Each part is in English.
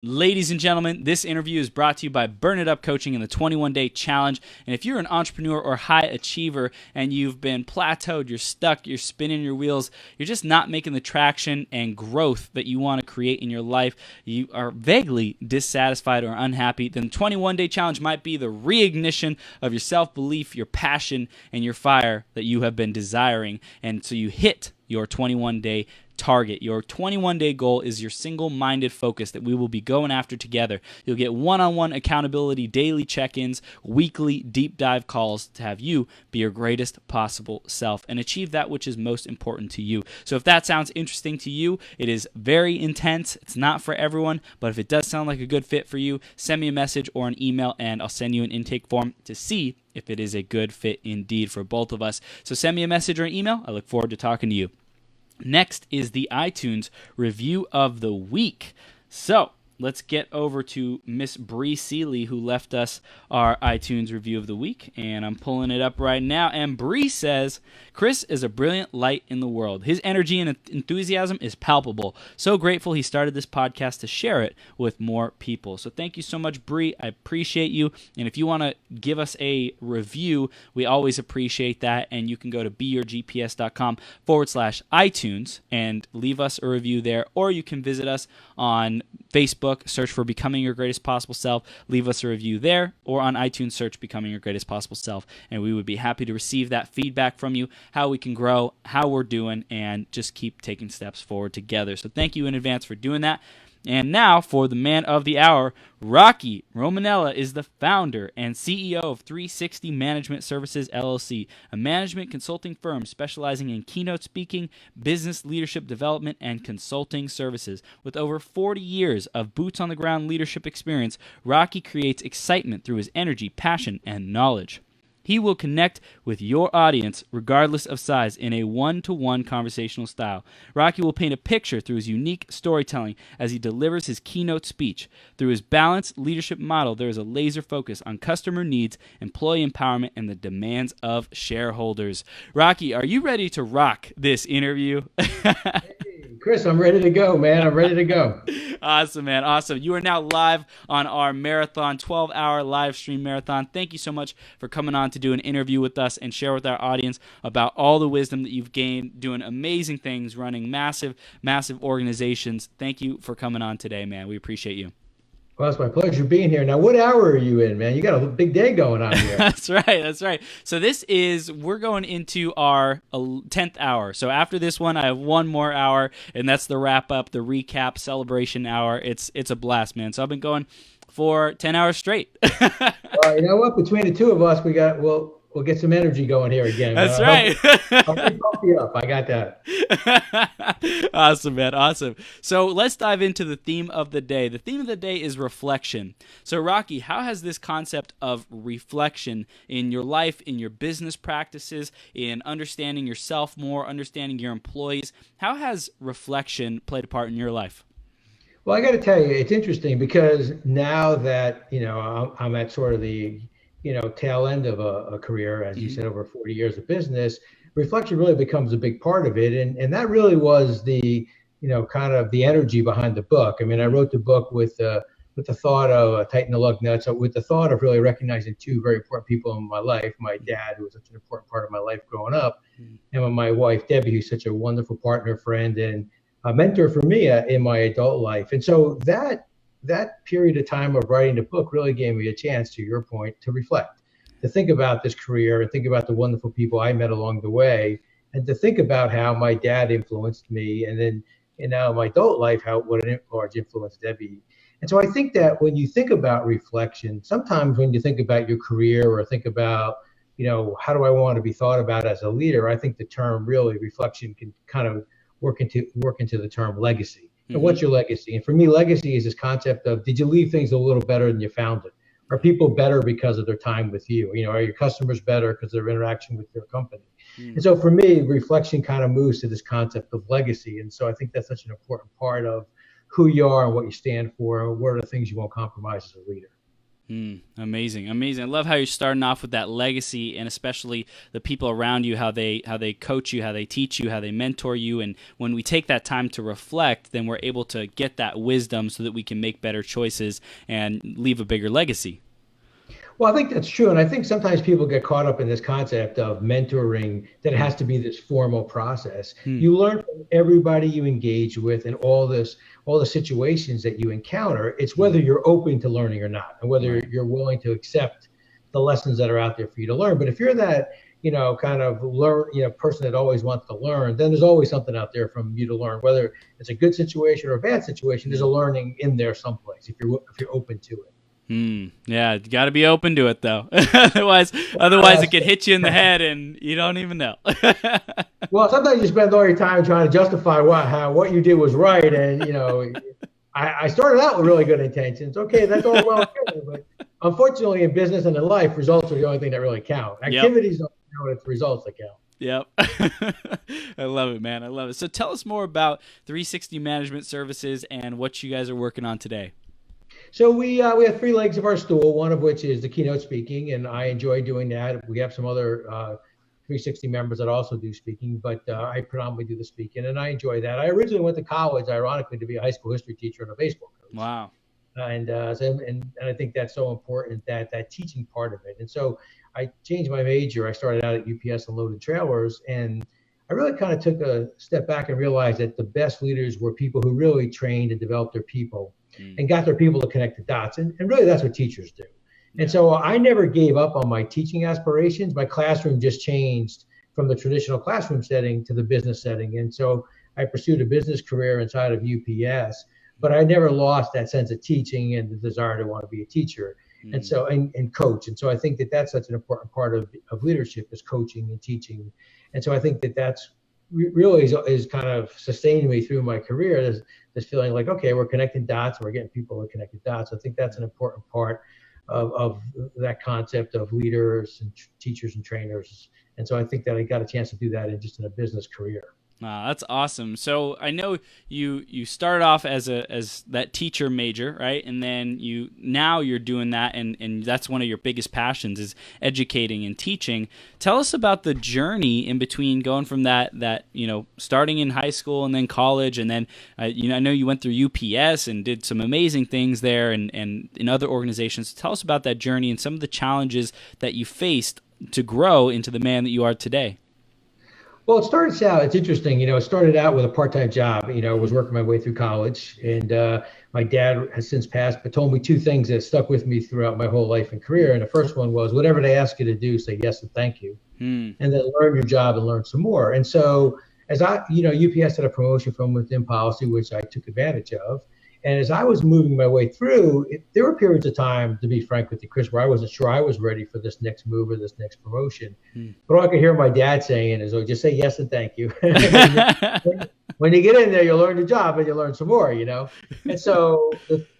Ladies and gentlemen, this interview is brought to you by Burn It Up Coaching and the 21-Day Challenge. And if you're an entrepreneur or high achiever and you've been plateaued, you're stuck, you're spinning your wheels, you're just not making the traction and growth that you want to create in your life, you are vaguely dissatisfied or unhappy, then the 21-Day Challenge might be the reignition of your self-belief, your passion, and your fire that you have been desiring. And so you hit your 21-day target. Your 21-day goal is your single-minded focus that we will be going after together. You'll get one-on-one accountability, daily check-ins, weekly deep dive calls to have you be your greatest possible self and achieve that which is most important to you. So if that sounds interesting to you, it is very intense. It's not for everyone, but if it does sound like a good fit for you, send me a message or an email and I'll send you an intake form to see if it is a good fit indeed for both of us. So send me a message or an email. I look forward to talking to you. Next is the iTunes review of the week. So let's get over to Miss Bree Seeley, who left us our iTunes review of the week, and I'm pulling it up right now. And Bree says, Chris is a brilliant light in the world. His energy and enthusiasm is palpable. So grateful he started this podcast to share it with more people. So thank you so much, Bree. I appreciate you. And if you want to give us a review, we always appreciate that. And you can go to beyourgps.com/iTunes and leave us a review there. Or you can visit us on Facebook, search for Becoming Your Greatest Possible Self, leave us a review there, or on iTunes, search Becoming Your Greatest Possible Self, and we would be happy to receive that feedback from you, how we can grow, how we're doing, and just keep taking steps forward together. So thank you in advance for doing that. And now for the man of the hour, Rocky. Romanella is the founder and CEO of 360 Management Services, LLC, a management consulting firm specializing in keynote speaking, business leadership development, and consulting services. With over 40 years of boots-on-the-ground leadership experience, Rocky creates excitement through his energy, passion, and knowledge. He will connect with your audience regardless of size in a one-to-one conversational style. Rocky will paint a picture through his unique storytelling as he delivers his keynote speech. Through his balanced leadership model, there is a laser focus on customer needs, employee empowerment, and the demands of shareholders. Rocky, are you ready to rock this interview? Chris, I'm ready to go, man. I'm ready to go. Awesome, man. Awesome. You are now live on our marathon, 12-hour live stream marathon. Thank you so much for coming on to do an interview with us and share with our audience about all the wisdom that you've gained, doing amazing things, running massive, massive organizations. Thank you for coming on today, man. We appreciate you. Well, it's my pleasure being here. Now, what hour are you in, man? You got a big day going on here. That's right. That's right. So we're going into our 10th hour. So after this one, I have one more hour, and that's the wrap up, the recap, celebration hour. It's a blast, man. So I've been going for 10 hours straight. Well, you know what? Between the two of us, we'll get some energy going here again. That's right. I'll pump you up. I got that. Awesome, man. Awesome. So let's dive into the theme of the day. The theme of the day is reflection. So Rocky, how has this concept of reflection in your life, in your business practices, in understanding yourself more, understanding your employees, how has reflection played a part in your life? Well, I got to tell you, it's interesting because now that, I'm at sort of the tail end of a career, as you said, over 40 years of business, reflection really becomes a big part of it. And that really was the, kind of the energy behind the book. I mean, I wrote the book with the thought of tighten the lug nuts, with the thought of really recognizing two very important people in my life, my dad, who was such an important part of my life growing up, and my wife, Debbie, who's such a wonderful partner, friend, and a mentor for me in my adult life. And so that period of time of writing the book really gave me a chance, to your point, to reflect, to think about this career and think about the wonderful people I met along the way, and to think about how my dad influenced me, and then now in my adult life, what a large influence Debbie. And so I think that when you think about reflection, sometimes when you think about your career or think about, how do I want to be thought about as a leader, I think the term really reflection can kind of work into the term legacy. And what's your legacy? And for me, legacy is this concept of, did you leave things a little better than you found it? Are people better because of their time with you? Are your customers better because of their interaction with your company? And so for me, reflection kind of moves to this concept of legacy. And so I think that's such an important part of who you are and what you stand for, and what are the things you won't compromise as a leader. Amazing. Amazing. I love how you're starting off with that legacy, and especially the people around you, how they coach you, how they teach you, how they mentor you. And when we take that time to reflect, then we're able to get that wisdom so that we can make better choices and leave a bigger legacy. Well, I think that's true. And I think sometimes people get caught up in this concept of mentoring, that it has to be this formal process. You learn from everybody you engage with and all the situations that you encounter. It's whether you're open to learning or not, and whether you're willing to accept the lessons that are out there for you to learn. But if you're that, kind of person that always wants to learn, then there's always something out there from you to learn, whether it's a good situation or a bad situation. There's a learning in there someplace if you're open to it. Yeah, you got to be open to it though. otherwise it could hit you in the head and you don't even know. Well, sometimes you spend all your time trying to justify what you did was right, and I started out with really good intentions. Okay, that's all well and good, but unfortunately, in business and in life, results are the only thing that really count. Activities don't count; it's results that count. Yep. I love it, man. I love it. So tell us more about 360 Management Services and what you guys are working on today. So we have three legs of our stool, one of which is the keynote speaking, and I enjoy doing that. We have some other 360 members that also do speaking, but I predominantly do the speaking, and I enjoy that. I originally went to college, ironically, to be a high school history teacher and a baseball coach. Wow. And I think that's so important, that teaching part of it. And so I changed my major. I started out at UPS and loaded trailers, and I really kind of took a step back and realized that the best leaders were people who really trained and developed their people and got their people to connect the dots. And really that's what teachers do. And so I never gave up on my teaching aspirations. My classroom just changed from the traditional classroom setting to the business setting. And so I pursued a business career inside of UPS, but I never lost that sense of teaching and the desire to want to be a teacher and so and coach. And so I think that that's such an important part of leadership, is coaching and teaching. And so I think that that's really is kind of sustained me through my career, this feeling like, okay, we're connecting dots and we're getting people to connect the dots. I think that's an important part of that concept of leaders and teachers and trainers. And so I think that I got a chance to do that in a business career. Wow, that's awesome. So I know you started off as that teacher major, right? And then now you're doing that, and that's one of your biggest passions, is educating and teaching. Tell us about the journey in between going from that starting in high school and then college, and then I know you went through UPS and did some amazing things there and in other organizations. Tell us about that journey and some of the challenges that you faced to grow into the man that you are today. Well, it's interesting. It started out with a part-time job. Was working my way through college, and my dad has since passed, but told me two things that stuck with me throughout my whole life and career. And the first one was, whatever they ask you to do, say yes and thank you, and then learn your job and learn some more. And so as UPS had a promotion from within policy, which I took advantage of. And as I was moving my way through, there were periods of time, to be frank with you, Chris, where I wasn't sure I was ready for this next move or this next promotion. But all I could hear my dad saying is, just say yes and thank you. When you get in there, you'll learn the job and you'll learn some more, And so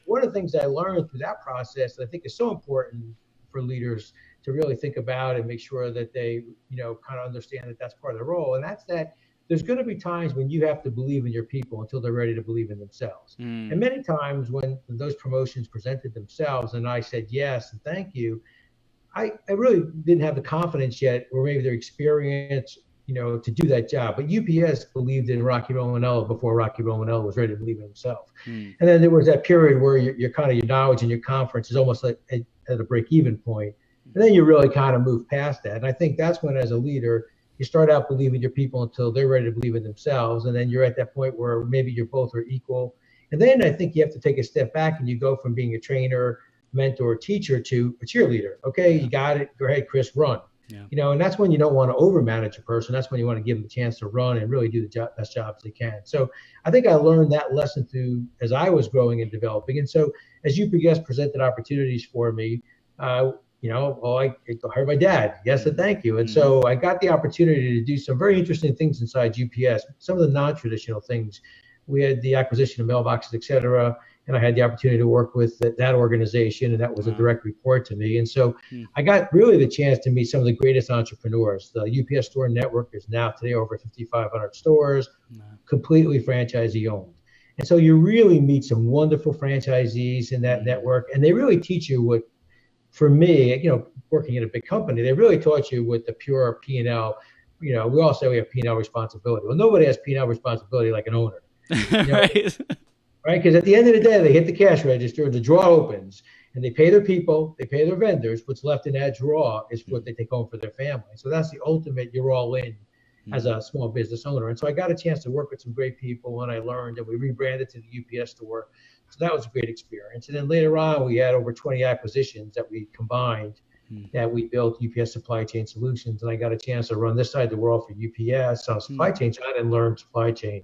one of the things I learned through that process that I think is so important for leaders to really think about and make sure that they, kind of understand that that's part of the role. And that's that there's going to be times when you have to believe in your people until they're ready to believe in themselves. And many times when those promotions presented themselves and I said yes and thank you, I really didn't have the confidence yet, or maybe their experience, to do that job. But UPS believed in Rocky Romanella before Rocky Romanella was ready to believe in himself. And then there was that period where your knowledge and your confidence is almost like at a break-even point. And then you really kind of move past that. And I think that's when, as a leader, you start out believing your people until they're ready to believe in themselves. And then you're at that point where maybe you're both are equal. And then I think you have to take a step back and you go from being a trainer, mentor, teacher to a cheerleader. Okay, you got it. Go ahead, Chris, run. Yeah. And that's when you don't want to overmanage a person. That's when you want to give them a chance to run and really do the best job as they can. So I think I learned that lesson through as I was growing and developing. And so as UPS presented opportunities for me, I heard my dad, yes and thank you. And so I got the opportunity to do some very interesting things inside UPS, some of the non-traditional things. We had the acquisition of mailboxes, et cetera, and I had the opportunity to work with that organization, and that was a direct report to me. And so I got really the chance to meet some of the greatest entrepreneurs. The UPS store network is now today over 5,500 stores, completely franchisee owned. And so you really meet some wonderful franchisees in that network, and they really teach you what for me, working in a big company, they really taught you with the pure P&L. We all say we have P&L responsibility. Well, nobody has P&L responsibility like an owner, Right. right? Because at the end of the day, they hit the cash register, the drawer opens, and they pay their people, they pay their vendors. What's left in that drawer is what they take home for their family. So that's the ultimate, you're all in as a small business owner. And so I got a chance to work with some great people, and I learned, and we rebranded to the UPS store. So that was a great experience. And then later on, we had over 20 acquisitions that we combined, that we built UPS Supply Chain Solutions. And I got a chance to run this side of the world for UPS on supply chain side and learn supply chain.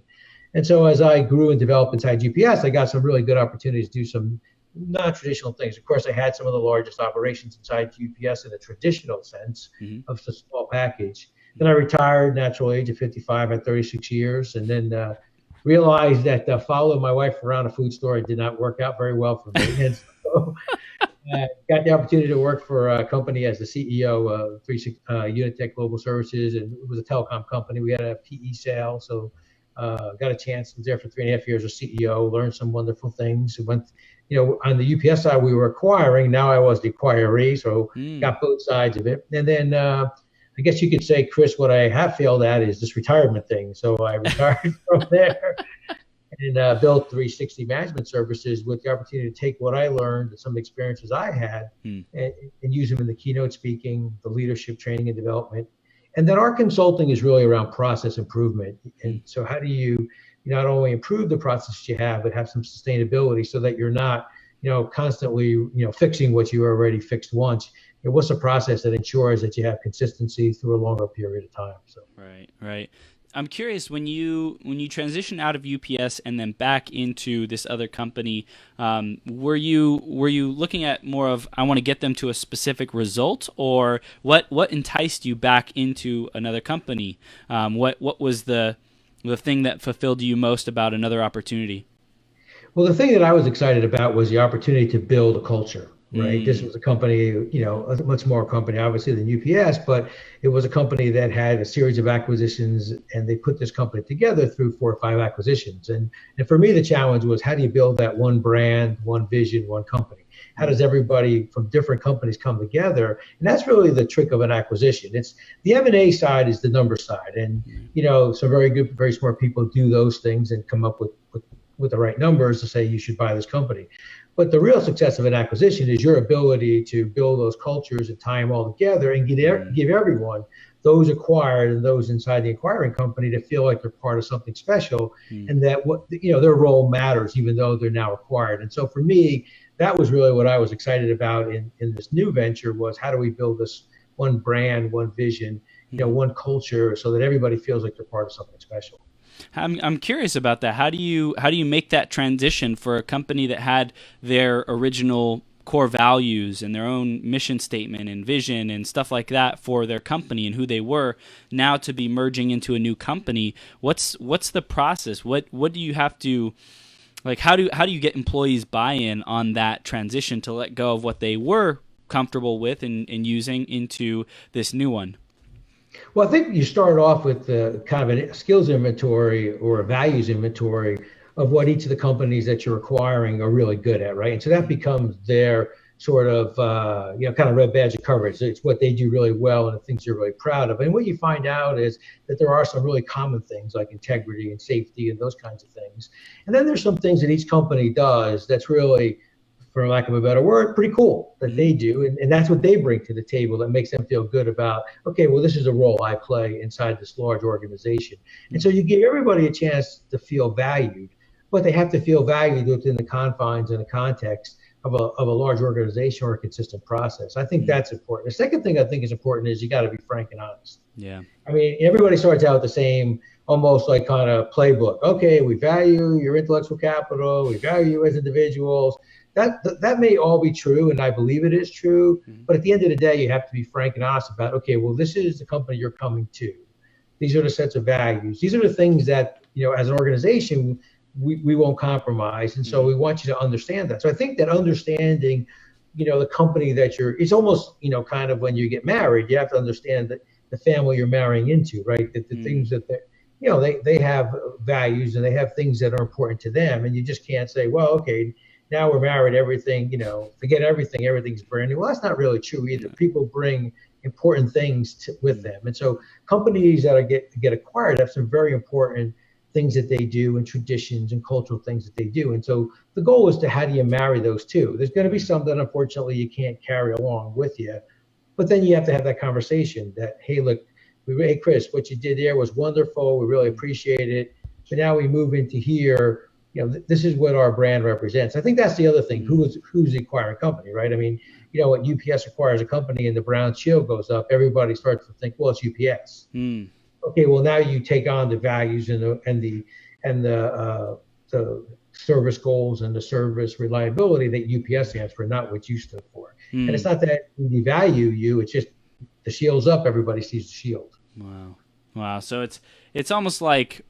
And so as I grew and developed inside UPS, I got some really good opportunities to do some non-traditional things. Of course, I had some of the largest operations inside UPS in a traditional sense of the small package. Then I retired, natural age of 55 at 36 years, and then realized that following my wife around a food store did not work out very well for me. And so got the opportunity to work for a company as the CEO of Unitech Global Services, and it was a telecom company. We had a PE sale, so got a chance. Was there for 3.5 years as CEO, learned some wonderful things. Went, on the UPS side, we were acquiring. Now I was the acquiree, so got both sides of it. And then I guess you could say, Chris, what I have failed at is this retirement thing. So I retired from there and built 360 Management Services with the opportunity to take what I learned and some experiences I had and use them in the keynote speaking, the leadership training and development. And then our consulting is really around process improvement. And so how do you not only improve the process you have, but have some sustainability so that you're not, constantly, fixing what you already fixed once. What's the process that ensures that you have consistency through a longer period of time? So Right. I'm curious, when you transition out of UPS and then back into this other company, were you looking at more of, I want to get them to a specific result, or what enticed you back into another company? What was the thing that fulfilled you most about another opportunity? Well, the thing that I was excited about was the opportunity to build a culture. Right. This was a company, a much more company, obviously, than UPS, but it was a company that had a series of acquisitions, and they put this company together through 4 or 5 acquisitions. And for me, the challenge was, how do you build that one brand, one vision, one company? How does everybody from different companies come together? And that's really the trick of an acquisition. It's the M&A side is the number side. And, some very good, very smart people do those things and come up with the right numbers to say you should buy this company. But the real success of an acquisition is your ability to build those cultures and tie them all together and give everyone, those acquired and those inside the acquiring company, to feel like they're part of something special and that their role matters even though they're now acquired. And so for me, that was really what I was excited about in this new venture, was how do we build this one brand, one vision, one culture, so that everybody feels like they're part of something special. I'm curious about that. How do you make that transition for a company that had their original core values and their own mission statement and vision and stuff like that for their company and who they were, now to be merging into a new company? What's the process? What do you have to, like, how do you get employees buy-in on that transition to let go of what they were comfortable with and using into this new one? Well, I think you start off with kind of a skills inventory or a values inventory of what each of the companies that you're acquiring are really good at, right? And so that becomes their sort of, kind of red badge of coverage. It's what they do really well and the things you're really proud of. And what you find out is that there are some really common things like integrity and safety and those kinds of things. And then there's some things that each company does that's really, for lack of a better word, pretty cool that they do. And that's what they bring to the table that makes them feel good about, okay, well, this is a role I play inside this large organization. And so you give everybody a chance to feel valued, but they have to feel valued within the confines and the context of a large organization or a consistent process. I think that's important. The second thing I think is important is you got to be frank and honest. Yeah. I mean, everybody starts out the same, almost like kind of playbook. Okay, we value your intellectual capital. We value you as individuals. That may all be true, and I believe it is true. But at the end of the day, you have to be frank and honest about, okay, well, this is the company you're coming to. These are the sets of values. These are the things that, as an organization, we won't compromise. And so we want you to understand that. So I think that understanding, the company that it's almost, kind of when you get married, you have to understand that the family you're marrying into, right? That the things that they have values and they have things that are important to them. And you just can't say, well, okay, now we're married, everything, forget everything, everything's brand new. Well, that's not really true either. People bring important things with them. And so companies that get acquired have some very important things that they do and traditions and cultural things that they do. And so the goal is to how do you marry those two? There's going to be some that unfortunately you can't carry along with you, but then you have to have that conversation that, hey, look, hey, Chris, what you did there was wonderful. We really appreciate it. But now we move into here, this is what our brand represents. I think that's the other thing. Who's the acquiring company, right? I mean, when UPS acquires a company and the brown shield goes up, everybody starts to think, well, it's UPS. Okay, well, now you take on the values and the service goals and the service reliability that UPS stands for, not what you stood for. And it's not that we devalue you; it's just the shield's up. Everybody sees the shield. Wow. So it's almost like,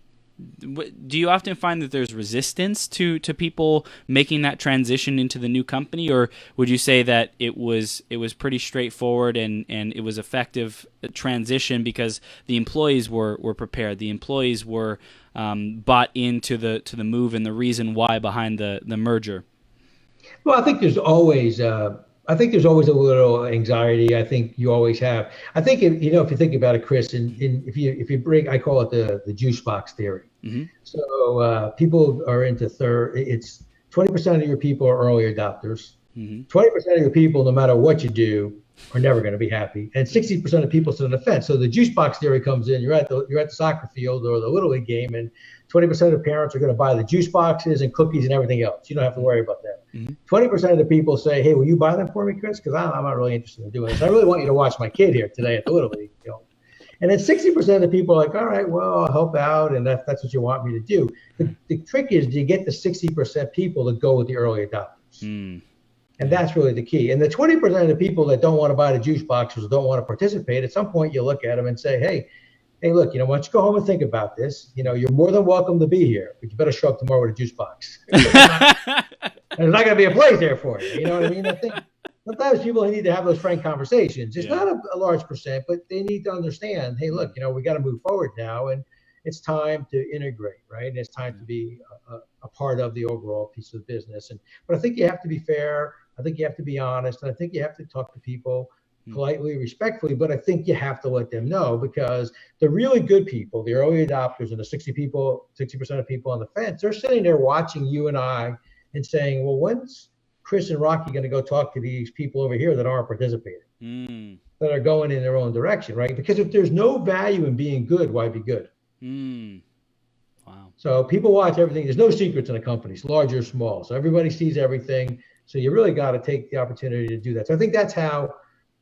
do you often find that there's resistance to people making that transition into the new company, or would you say that it was pretty straightforward and it was effective transition because the employees were prepared, the employees were bought into the move and the reason why behind the merger? Well, I think there's always a little anxiety. I think you always have. I think if you think about it, Chris, and if you bring, I call it the juice box theory. So people are into it's 20% of your people are early adopters. 20% of your people, no matter what you do, are never going to be happy, and 60% of people sit on the fence. So the juice box theory comes in. You're at the soccer field or the Little League game, and 20% of the parents are going to buy the juice boxes and cookies and everything else. You don't have to worry about that. 20% of the people say, hey, will you buy them for me, Chris? Because I'm not really interested in doing this. I really want you to watch my kid here today at the Little League. And then 60% of the people are like, all right, well, I'll help out, and that's what you want me to do. The trick is, do you get the 60% people to go with the early adopters? And that's really the key. And the 20% of the people that don't want to buy the juice boxes or don't want to participate, at some point you look at them and say, hey, look, why don't you go home and think about this? You're more than welcome to be here, but you better show up tomorrow with a juice box. There's not going to be a place there for you. You know what I mean? I think sometimes people need to have those frank conversations. It's not a large percent, but they need to understand, hey, look, we got to move forward now, and it's time to integrate, right? And it's time to be a part of the overall piece of the business. But I think you have to be fair. I think you have to be honest, and I think you have to talk to people politely, respectfully, but I think you have to let them know, because the really good people, the early adopters and the 60% of people on the fence, they're sitting there watching you and I and saying, well, when's Chris and Rocky going to go talk to these people over here that aren't participating, that are going in their own direction, right? Because if there's no value in being good, why be good? Wow. So people watch everything. There's no secrets in a company, it's large or small. So everybody sees everything. So you really got to take the opportunity to do that. So I think that's how,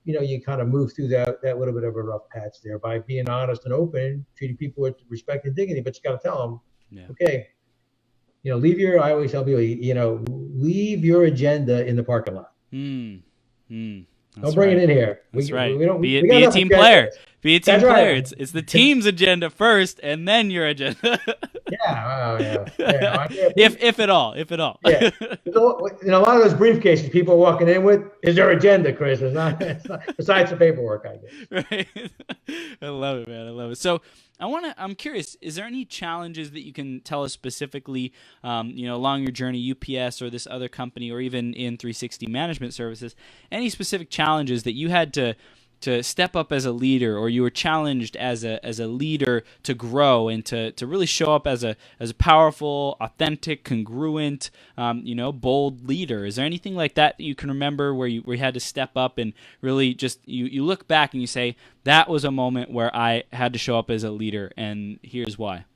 you kind of move through that little bit of a rough patch there, by being honest and open, treating people with respect and dignity. But you got to tell them, okay, I always tell people, leave your agenda in the parking lot. Don't bring it in here. That's right. Be a team player. Be a team player. Right. It's the team's agenda first, and then your agenda. If at all. Yeah. A lot of those briefcases people are walking in with is their agenda, Chris. It's not besides the paperwork, I guess. Right. I love it, man. I love it. So I'm curious, is there any challenges that you can tell us specifically, along your journey, UPS or this other company, or even in 360 Management Services, any specific challenges that you had to step up as a leader, or you were challenged as a leader to grow and to really show up as a powerful, authentic, congruent, bold leader? Is there anything like that you can remember where you had to step up and really just you look back and you say, that was a moment where I had to show up as a leader, and here's why?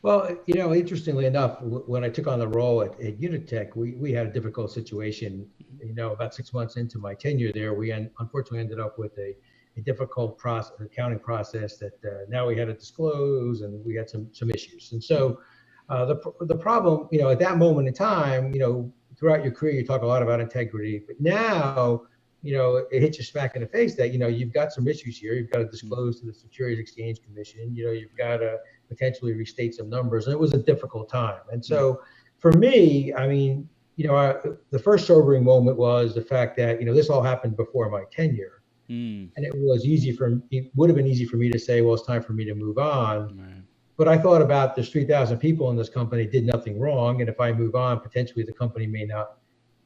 Well, interestingly enough, when I took on the role at Unitech, we had a difficult situation. About 6 months into my tenure there, we unfortunately ended up with a difficult accounting process that now we had to disclose, and we had some issues. And so the problem, at that moment in time, throughout your career, you talk a lot about integrity, but now, it hits you smack in the face that, you've got some issues here. You've got to disclose to the Securities Exchange Commission, you've got to potentially restate some numbers. And it was a difficult time. And so for me, I mean, the first sobering moment was the fact that, this all happened before my tenure. And it would have been easy for me to say, well, it's time for me to move on. Right. But I thought about there's 3,000 people in this company did nothing wrong. And if I move on, potentially the company may not,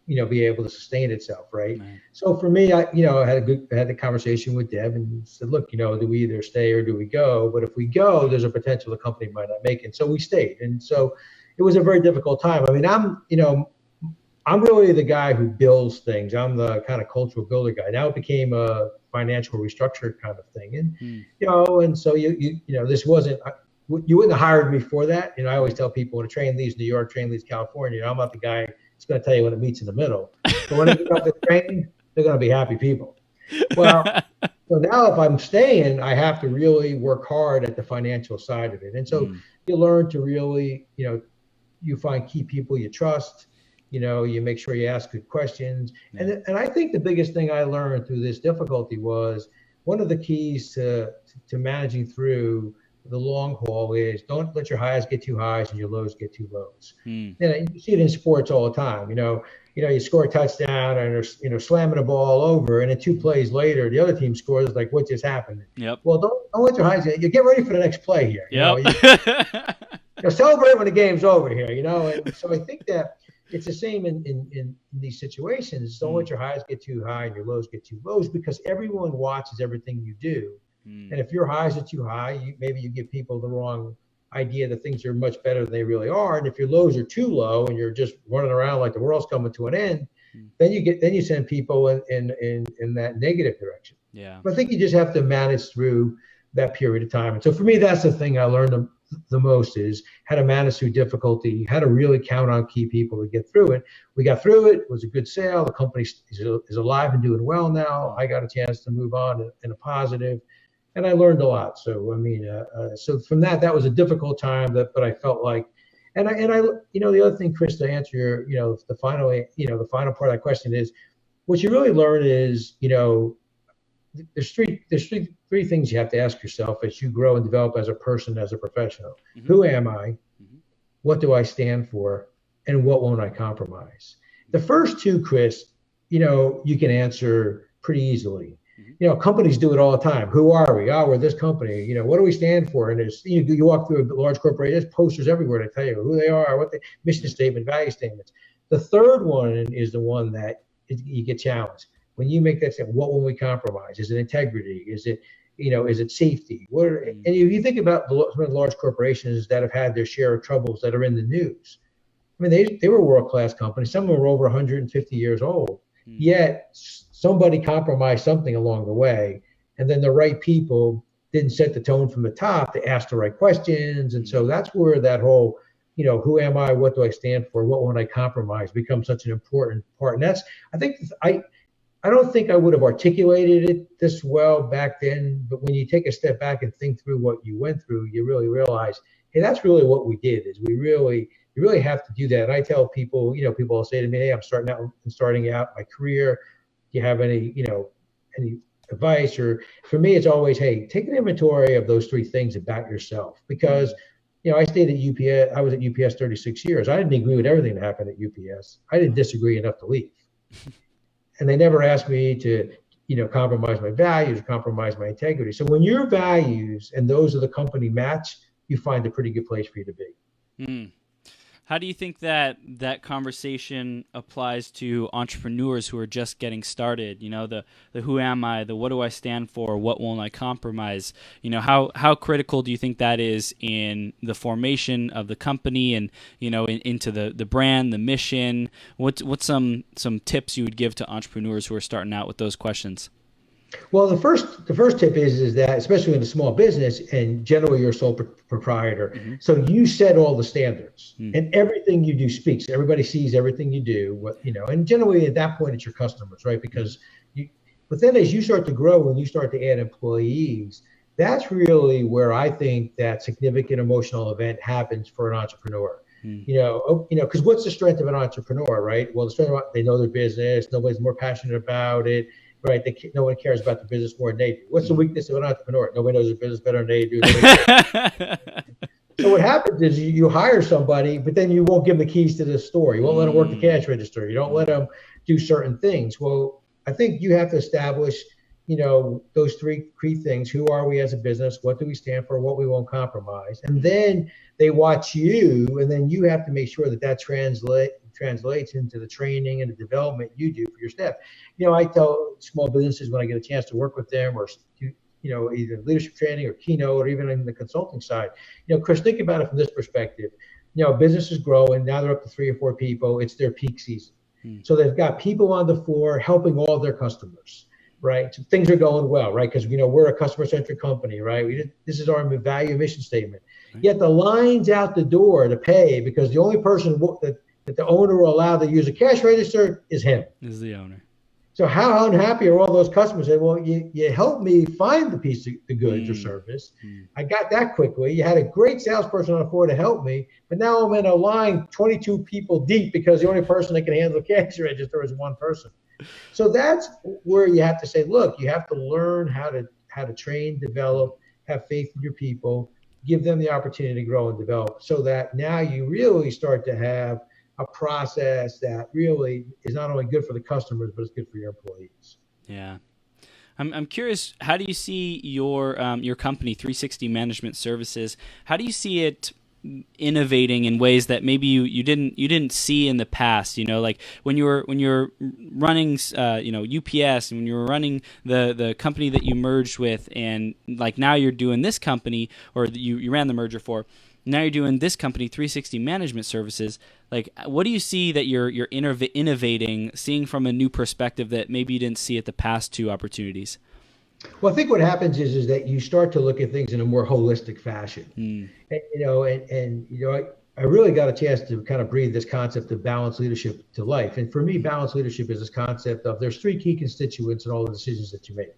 be able to sustain itself. Right. So for me, I had the conversation with Deb and said, look, do we either stay or do we go? But if we go, there's a potential the company might not make it. So we stayed. And so it was a very difficult time. I mean, I'm really the guy who builds things. I'm the kind of cultural builder guy. Now it became a financial restructure kind of thing. And, and so this wasn't, you wouldn't have hired me for that. I always tell people when a train leaves New York, train leaves California, I'm not the guy that's going to tell you when it meets in the middle. But when they get off the train, they're going to be happy people. Well, so now if I'm staying, I have to really work hard at the financial side of it. And so you learn to really, you find key people you trust, you make sure you ask good questions. And I think the biggest thing I learned through this difficulty was one of the keys to managing through the long haul is don't let your highs get too highs and your lows get too lows. You see it in sports all the time. You score a touchdown and they're slamming the ball over, and then 2 plays later, the other team scores. It's like, what just happened? Yep. Well, don't let your highs. You get ready for the next play here. Yep. Celebrate when the game's over here. And so I think that it's the same in these situations. Don't let your highs get too high and your lows get too lows, because everyone watches everything you do. And if your highs are too high, maybe you give people the wrong idea that things are much better than they really are. And if your lows are too low and you're just running around like the world's coming to an end, then you send people in that negative direction. Yeah. But I think you just have to manage through that period of time. And so for me, that's the thing I learned the most is how to manage through difficulty, how to really count on key people to get through it. We got through it. It was a good sale. The company is alive and doing well now. I got a chance to move on in a positive. And I learned a lot. So, I mean, so from that was a difficult time, but I felt like, and I, the other thing, Chris, to answer your, the final part of that question is, what you really learn is, there's three things you have to ask yourself as you grow and develop as a person, as a professional. Who am I? What do I stand for? And what won't I compromise? The first two, Chris, you can answer pretty easily. Companies do it all the time. Who are we? Oh, we're this company. What do we stand for? And there's, you walk through a large corporation, there's posters everywhere to tell you who they are, what the mission statement, value statements. The third one is the one that you get challenged. When you make that statement, what will we compromise? Is it integrity? Is it, is it safety? And if you think about some of the large corporations that have had their share of troubles that are in the news, I mean, they were world-class companies. Some of them were over 150 years old. Yet somebody compromised something along the way, and then the right people didn't set the tone from the top to ask the right questions. And so that's where that whole, who am I? What do I stand for? What won't I compromise? Becomes such an important part. And that's, I think, I don't think I would have articulated it this well back then, but when you take a step back and think through what you went through, you really realize, hey, that's really what we did. Is you really have to do that. And I tell people, people will say to me, hey, I'm starting out my career. Do you have any advice? Or for me, it's always, hey, take an inventory of those three things about yourself. Because, I stayed at UPS. I was at UPS 36 years. I didn't agree with everything that happened at UPS. I didn't disagree enough to leave. And they never asked me to, compromise my values, compromise my integrity. So when your values and those of the company match, you find a pretty good place for you to be. How do you think that conversation applies to entrepreneurs who are just getting started? The who am I, the what do I stand for, what won't I compromise? How critical do you think that is in the formation of the company and, into the brand, the mission? What's some tips you would give to entrepreneurs who are starting out with those questions? Well, the first tip is that, especially in a small business, and generally you're a sole proprietor, so you set all the standards, and everything you do speaks. Everybody sees everything you do. And generally at that point it's your customers, right? Because but then as you start to grow and you start to add employees, that's really where I think that significant emotional event happens for an entrepreneur. Because what's the strength of an entrepreneur, right? Well, the strength of they know their business. Nobody's more passionate about it. Right, no one cares about the business more than they do. What's the weakness of an entrepreneur? Nobody knows their business better than they do. So what happens is you hire somebody, but then you won't give them the keys to the store. You won't let them work the cash register. You don't let them do certain things. Well, I think you have to establish, those three key things: who are we as a business, what do we stand for, what we won't compromise. And then they watch you, and then you have to make sure that translates into the training and the development you do for your staff. I tell small businesses when I get a chance to work with them, or either leadership training or Keynote, or even in the consulting side, Chris, think about it from this perspective. Business is growing. Now they're up to 3 or 4 people. It's their peak season. So they've got people on the floor helping all their customers, right? So things are going well, right? Because we're a customer-centric company, right? This is our value mission statement. Yet the line's out the door to pay, because the only person that the owner will allow to use a cash register is him. Is the owner. So how unhappy are all those customers? Say, well, you helped me find the piece of the goods or service. I got that quickly. You had a great salesperson on the floor to help me, but now I'm in a line 22 people deep because the only person that can handle the cash register is one person. So that's where you have to say, look, you have to learn how to train, develop, have faith in your people, give them the opportunity to grow and develop, so that now you really start to have a process that really is not only good for the customers, but it's good for your employees. Yeah. I'm curious, how do you see your company, 360 Management Services, how do you see it innovating in ways that maybe you didn't see in the past? Like when you're running UPS, and when you were running the company that you merged with, and like now you're doing this company, or you ran the merger for, now you're doing this company, 360 Management Services. Like, what do you see that you're innovating, seeing from a new perspective that maybe you didn't see at the past 2 opportunities? Well, I think what happens is that you start to look at things in a more holistic fashion. And I really got a chance to kind of breathe this concept of balanced leadership to life. And for me, balanced leadership is this concept of there's 3 key constituents in all the decisions that you make.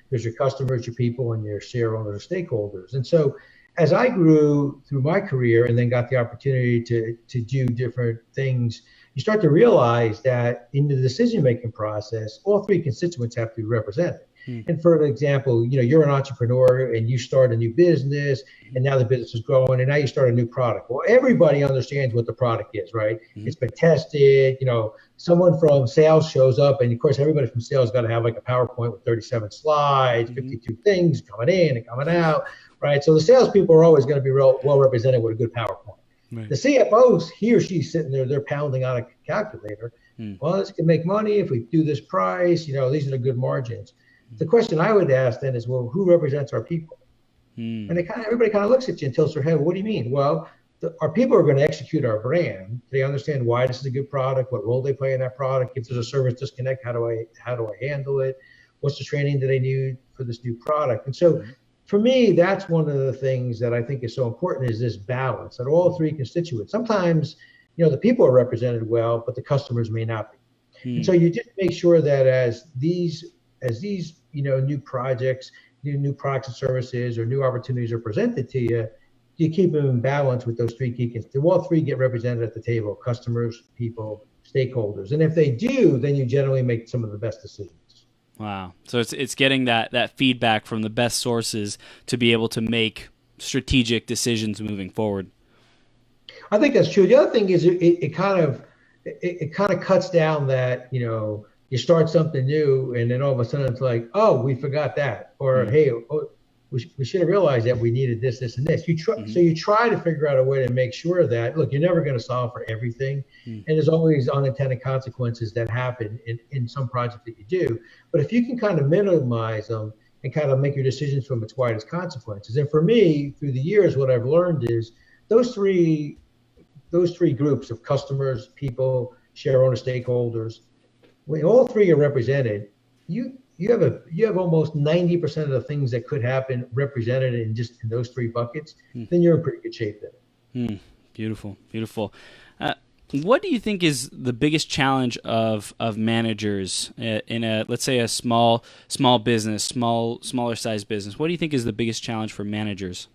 There's your customers, your people, and your shareholders or stakeholders. And so as I grew through my career and then got the opportunity to do different things, you start to realize that in the decision-making process, all 3 constituents have to be represented. And for an example, you're an entrepreneur and you start a new business, and now the business is growing, and now you start a new product. Well, everybody understands what the product is, right? It's been tested. Someone from sales shows up, and of course, everybody from sales got to have like a PowerPoint with 37 slides, 52 things coming in and coming out, right? So the salespeople are always going to be well represented with a good PowerPoint. Right. The CFOs, he or she's sitting there, they're pounding on a calculator. Well, this can make money if we do this price. These are the good margins. The question I would ask then is, well, who represents our people? And everybody kind of looks at you and tilts their head. Well, what do you mean? Well, our people are going to execute our brand. They understand why this is a good product, what role they play in that product. If there's a service disconnect, how do I handle it? What's the training that I need for this new product? And so for me, that's one of the things that I think is so important, is this balance at all 3 constituents. Sometimes, the people are represented well, but the customers may not be. And so you just make sure that as these new projects, new products and services, or new opportunities are presented to you, you keep them in balance with those 3 key constituents. All 3 get represented at the table: customers, people, stakeholders. And if they do, then you generally make some of the best decisions. Wow. So it's getting that feedback from the best sources to be able to make strategic decisions moving forward. I think that's true. The other thing is it kind of cuts down that, you start something new, and then all of a sudden it's like, oh, we forgot that, or hey, we should have realized that we needed this, and this. So you try to figure out a way to make sure that, look, you're never going to solve for everything, and there's always unintended consequences that happen in some project that you do. But if you can kind of minimize them and kind of make your decisions from its widest consequences. And for me, through the years, what I've learned is those three groups of customers, people, shareholder, stakeholders, when all 3 are represented, you have almost 90% of the things that could happen represented in those 3 buckets. Then you're in pretty good shape there. Beautiful. What do you think is the biggest challenge of managers in let's say a small business, smaller size business? What do you think is the biggest challenge for managers?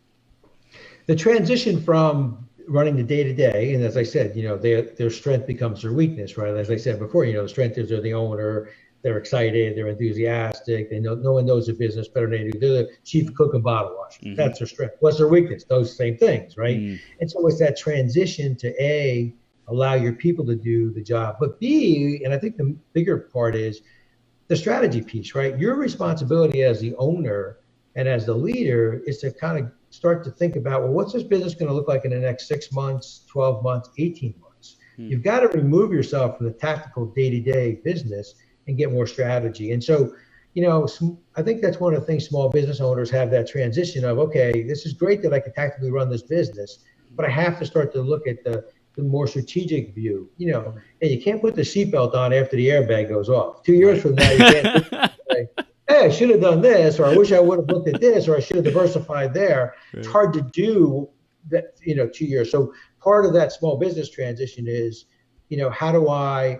The transition from running the day-to-day, and as I said, their strength becomes their weakness, right? As I said before, the strength is they're the owner, they're excited, they're enthusiastic, they know, no one knows the business better than they do. They're the chief cook and bottle washer. That's their strength. What's their weakness? Those same things, right? And so it's that transition to allow your people to do the job, but B, and I think the bigger part is the strategy piece, right? Your responsibility as the owner and as the leader is to kind of start to think about, well, what's this business going to look like in the next 6 months, 12 months, 18 months? You've got to remove yourself from the tactical day-to-day business and get more strategy. And so, I think that's one of the things small business owners have, that transition of, okay, this is great that I can tactically run this business, but I have to start to look at the more strategic view, and you can't put the seatbelt on after the airbag goes off. 2 years from now, you can't say, hey, I should have done this, or I wish I would have looked at this, or I should have diversified there. Right. It's hard to do that, 2 years. So part of that small business transition is, how do I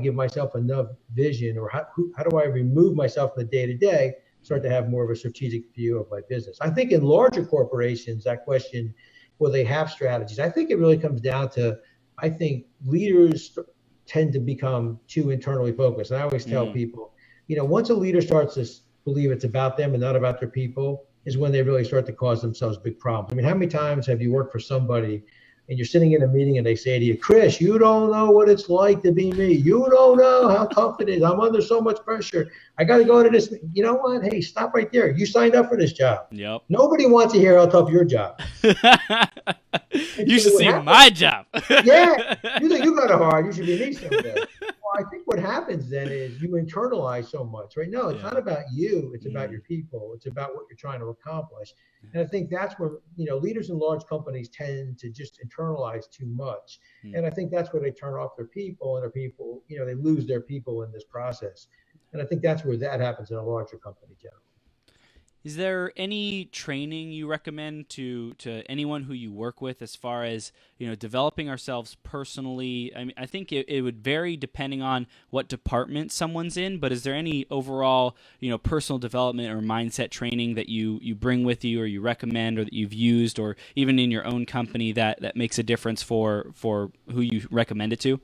give myself enough vision, or how do I remove myself from the day-to-day, start to have more of a strategic view of my business? I think in larger corporations, that question, will they have strategies? I think it really comes down to, I think leaders tend to become too internally focused. And I always tell people, once a leader starts to believe it's about them and not about their people, is when they really start to cause themselves big problems. I mean, how many times have you worked for somebody and you're sitting in a meeting and they say to you, Chris, you don't know what it's like to be me. You don't know how tough it is. I'm under so much pressure. I got to go to this. You know what? Hey, stop right there. You signed up for this job. Yep. Nobody wants to hear how tough your job is. You should see my job. Yeah. You think you got it hard. You should be me someday. Well, I think what happens then is you internalize so much, right? No, it's not about you. It's about your people. It's about what you're trying to accomplish. And I think that's where, leaders in large companies tend to just internalize too much. And I think that's where they turn off their people, and their people, they lose their people in this process. And I think that's where that happens in a larger company generally. Is there any training you recommend to anyone who you work with, as far as, developing ourselves personally? I mean, I think it would vary depending on what department someone's in, but is there any overall, personal development or mindset training that you bring with you, or you recommend, or that you've used, or even in your own company that makes a difference for who you recommend it to?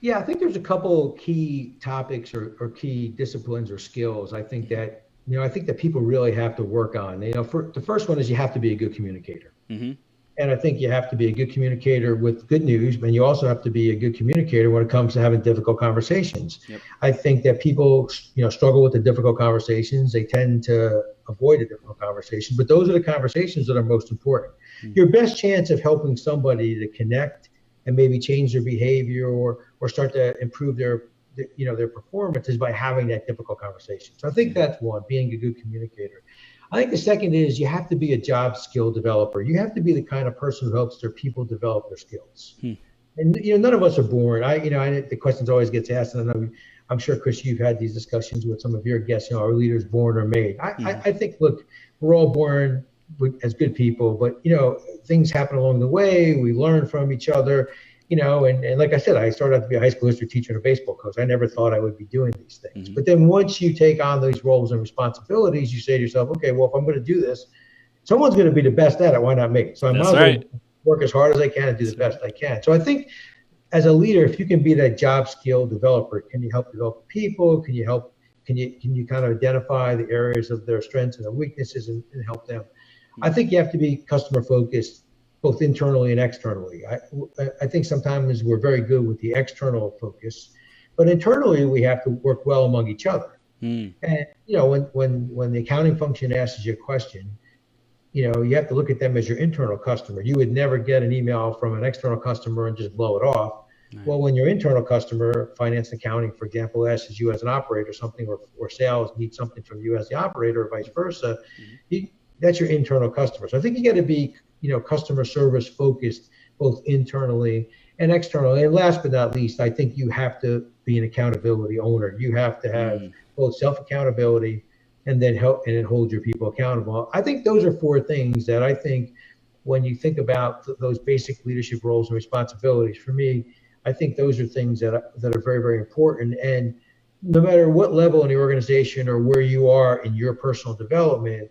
Yeah, I think there's a couple key topics or key disciplines or skills I think that people really have to work on. The first one is you have to be a good communicator. Mm-hmm. And I think you have to be a good communicator with good news, but you also have to be a good communicator when it comes to having difficult conversations. Yep. I think that people, struggle with the difficult conversations. They tend to avoid the difficult conversations, but those are the conversations that are most important. Mm-hmm. Your best chance of helping somebody to connect and maybe change their behavior or start to improve their performance is by having that difficult conversation. So I think that's one, being a good communicator. I think the second is you have to be a job skill developer. You have to be the kind of person who helps their people develop their skills. And none of us are born. The questions always gets asked, and I'm sure, Chris, you've had these discussions with some of your guests. Are leaders born or made? I think, look, we're all born as good people, but things happen along the way. We learn from each other. And like I said, I started out to be a high school history teacher and a baseball coach. I never thought I would be doing these things. Mm-hmm. But then once you take on these roles and responsibilities, you say to yourself, okay, well, if I'm going to do this, someone's going to be the best at it. Why not me? So I might as well work as hard as I can and do the best I can. So I think as a leader, if you can be that job skill developer, can you help develop people? Can you kind of identify the areas of their strengths and their weaknesses and help them? Mm-hmm. I think you have to be customer focused, both internally and externally. I think sometimes we're very good with the external focus, but internally we have to work well among each other. And when the accounting function asks you a question, you have to look at them as your internal customer. You would never get an email from an external customer and just blow it off. Right. Well, when your internal customer, finance and accounting, for example, asks you as an operator something, or sales needs something from you as the operator, or vice versa, that's your internal customer. So I think you got to be customer service focused, both internally and externally. And last but not least, I think you have to be an accountability owner. You have to have both self-accountability and then hold your people accountable. I think those are four things that I think when you think about those basic leadership roles and responsibilities, for me, I think those are things that are very, very important. And no matter what level in the organization or where you are in your personal development,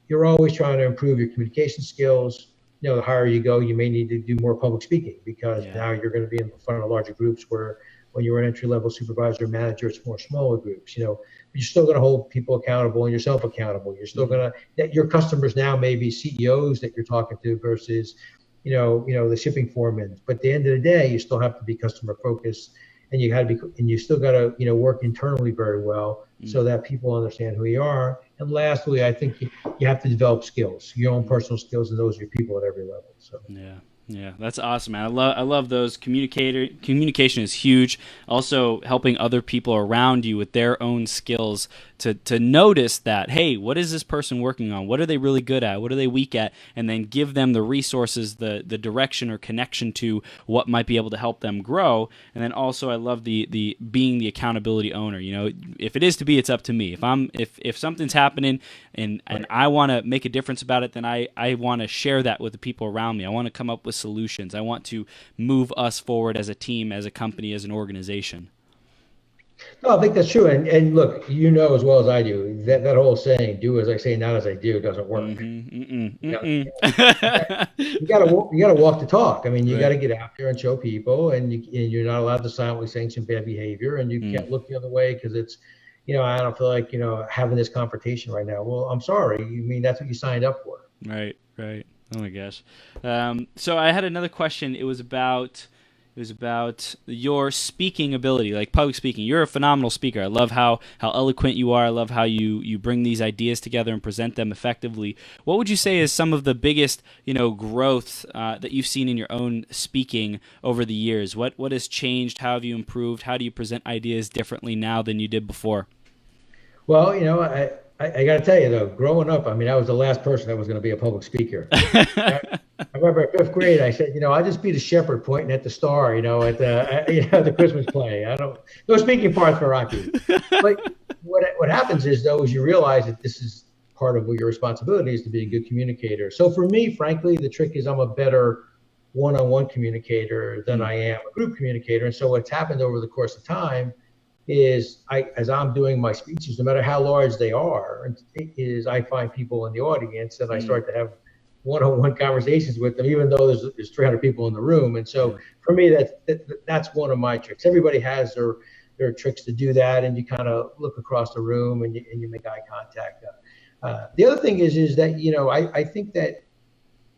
you're always trying to improve your communication skills. The higher you go, you may need to do more public speaking, because now you're going to be in front of larger groups, where when you're an entry-level supervisor or manager, it's more smaller groups, but you're still going to hold people accountable and yourself accountable. You're still going to, your customers now may be CEOs that you're talking to versus, the shipping foremen. But at the end of the day, you still have to be customer focused and you still got to, work internally very well so that people understand who you are. And lastly, I think you have to develop skills, your own personal skills, and those are your people at every level. So yeah, that's awesome, man. I love those. Communication is huge. Also, helping other people around you with their own skills to notice that, hey, what is this person working on? What are they really good at? What are they weak at? And then give them the resources, the direction or connection to what might be able to help them grow. And then also, I love the being the accountability owner. If it is to be, it's up to me. If something's happening and I want to make a difference about it, then I want to share that with the people around me. I want to come up with solutions. I want to move us forward as a team, as a company, as an organization. No, I think that's true. And look, as well as I do, that whole saying, do as I say, not as I do, doesn't work. You gotta walk the talk. I mean, you got to get out there and show people, and you're not allowed to silently sanction bad behavior, and you can't look the other way because it's, I don't feel like, having this confrontation right now. Well, I'm sorry. That's what you signed up for. Right. Oh my gosh. So I had another question. It was about your speaking ability, like public speaking. You're a phenomenal speaker. I love how eloquent you are. I love how you bring these ideas together and present them effectively. What would you say is some of the biggest, growth that you've seen in your own speaking over the years? What has changed? How have you improved? How do you present ideas differently now than you did before? Well, I got to tell you, though, growing up, I was the last person that was going to be a public speaker. I remember in 5th grade, I said, I'll just be the shepherd pointing at the star, at the Christmas play. No speaking parts for Rocky. But what happens is you realize that this is part of your responsibility is to be a good communicator. So for me, frankly, the trick is I'm a better one-on-one communicator than I am a group communicator. And so what's happened over the course of time is as I'm doing my speeches, no matter how large they are, I find people in the audience and I start to have one-on-one conversations with them, even though there's 300 people in the room. And so for me, that's one of my tricks. Everybody has their tricks to do that, and you kind of look across the room and you make eye contact. The other thing is that I think that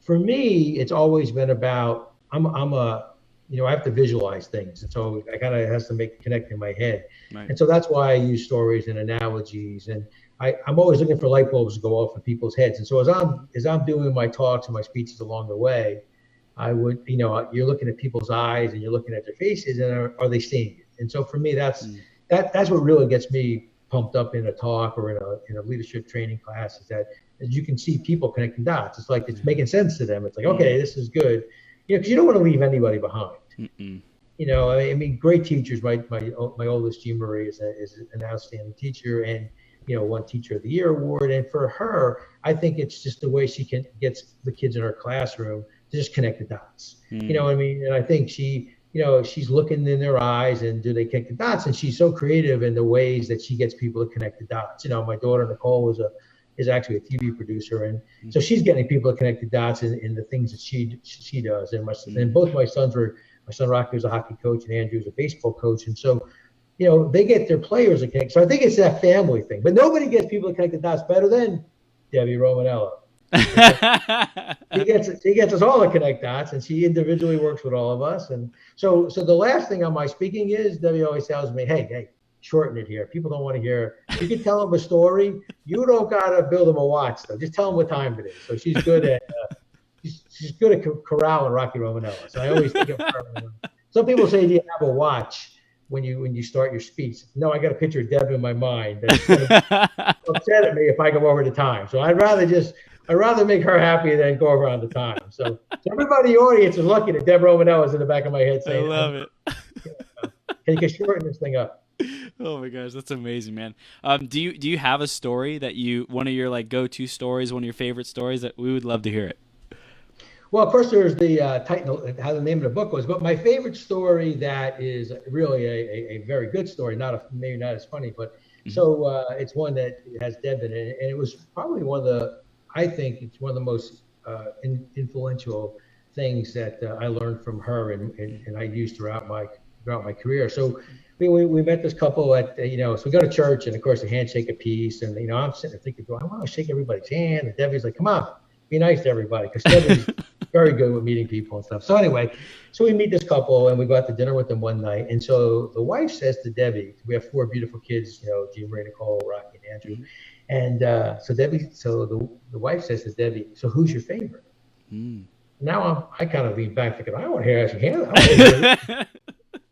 for me, it's always been about I have to visualize things. And so I kind of has to connect in my head. Right. And so that's why I use stories and analogies. And I'm always looking for light bulbs to go off in people's heads. And so as I'm doing my talks and my speeches along the way, I would, you're looking at people's eyes and you're looking at their faces, and are they seeing it? And so for me, that's what really gets me pumped up in a talk or in a leadership training class, is that as you can see people connecting dots. It's like it's making sense to them. It's like, okay, this is good. Because you don't want to leave anybody behind. Great teachers. My oldest, Jean Marie, is an outstanding teacher, and won Teacher of the Year award. And for her, I think it's just the way she gets the kids in her classroom to just connect the dots. And I think she's looking in their eyes, and do they connect the dots? And she's so creative in the ways that she gets people to connect the dots. My daughter Nicole is actually a TV producer, and so she's getting people to connect the dots in the things that she does. And both my son Rocky was a hockey coach, and Andrew was a baseball coach, and so they get their players to connect. So I think it's that family thing. But nobody gets people to connect the dots better than Debbie Romanella. She gets us all to connect dots, and she individually works with all of us. And so the last thing on my speaking is, Debbie always tells me, hey, shorten it here. People don't want to hear. You can tell them a story. You don't gotta build them a watch, though. Just tell them what time it is. So she's good at she's good at corralling Rocky Romanella. So I always think of her. Some people say, do you have a watch when you start your speech? No, I got a picture of Deb in my mind that's going to upset at me if I go over the time. So I'd rather make her happy than go over on the time. So everybody in the audience is lucky that Deb Romanella is in the back of my head saying, I love it. Can you shorten this thing up? Oh my gosh, that's amazing, man. Do you have a story that one of your go-to stories, one of your favorite stories that we would love to hear it? Well, of course, there's the title, how the name of the book was, but my favorite story that is really a very good story, maybe not as funny, but so it's one that has Deb in it, and it was probably I think it's one of the most influential things that I learned from her and I used throughout my career. So we met this couple at, so we go to church, and of course the handshake a piece, and I'm sitting there thinking, I want to shake everybody's hand, and Debbie's like, come on, be nice to everybody, because very good with meeting people and stuff. So anyway, so we meet this couple and we go out to dinner with them one night. And so the wife says to Debbie, we have 4 beautiful kids, Jean Marie, Nicole, Rocky, and Andrew. And the wife says to Debbie, so who's your favorite? Now I kind of lean back thinking, I don't want to hear how she handles it.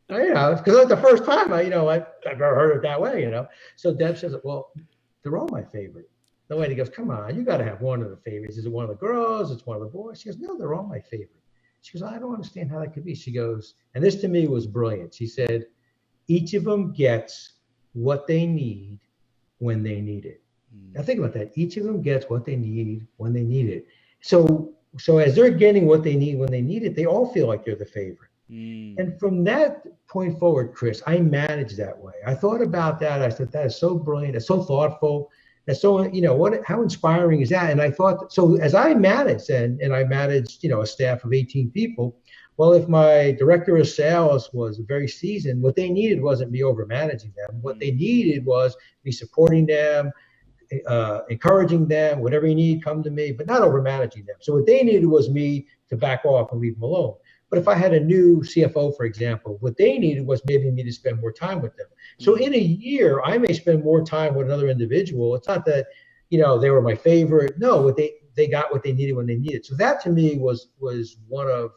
Because it's the first time I've ever heard it that way, So Deb says, well, they're all my favorite. The lady goes, come on, you got to have one of the favorites. Is it one of the girls? It's one of the boys? She goes, no, they're all my favorite. She goes, I don't understand how that could be. She goes, and this to me was brilliant. She said, each of them gets what they need when they need it. Now think about that. Each of them gets what they need when they need it. So as they're getting what they need when they need it, they all feel like they're the favorite. And from that point forward, Chris, I managed that way. I thought about that. I said, that is so brilliant. That's so thoughtful. That's so, how inspiring is that? And I thought, so as I managed and I managed, a staff of 18 people, well, if my director of sales was very seasoned, what they needed wasn't me over managing them. What they needed was me supporting them, encouraging them, whatever you need, come to me, but not over managing them. So what they needed was me to back off and leave them alone. But if I had a new CFO, for example, what they needed was maybe me to spend more time with them. So in a year, I may spend more time with another individual. It's not that, they were my favorite. No, they got what they needed when they needed. So that to me was one of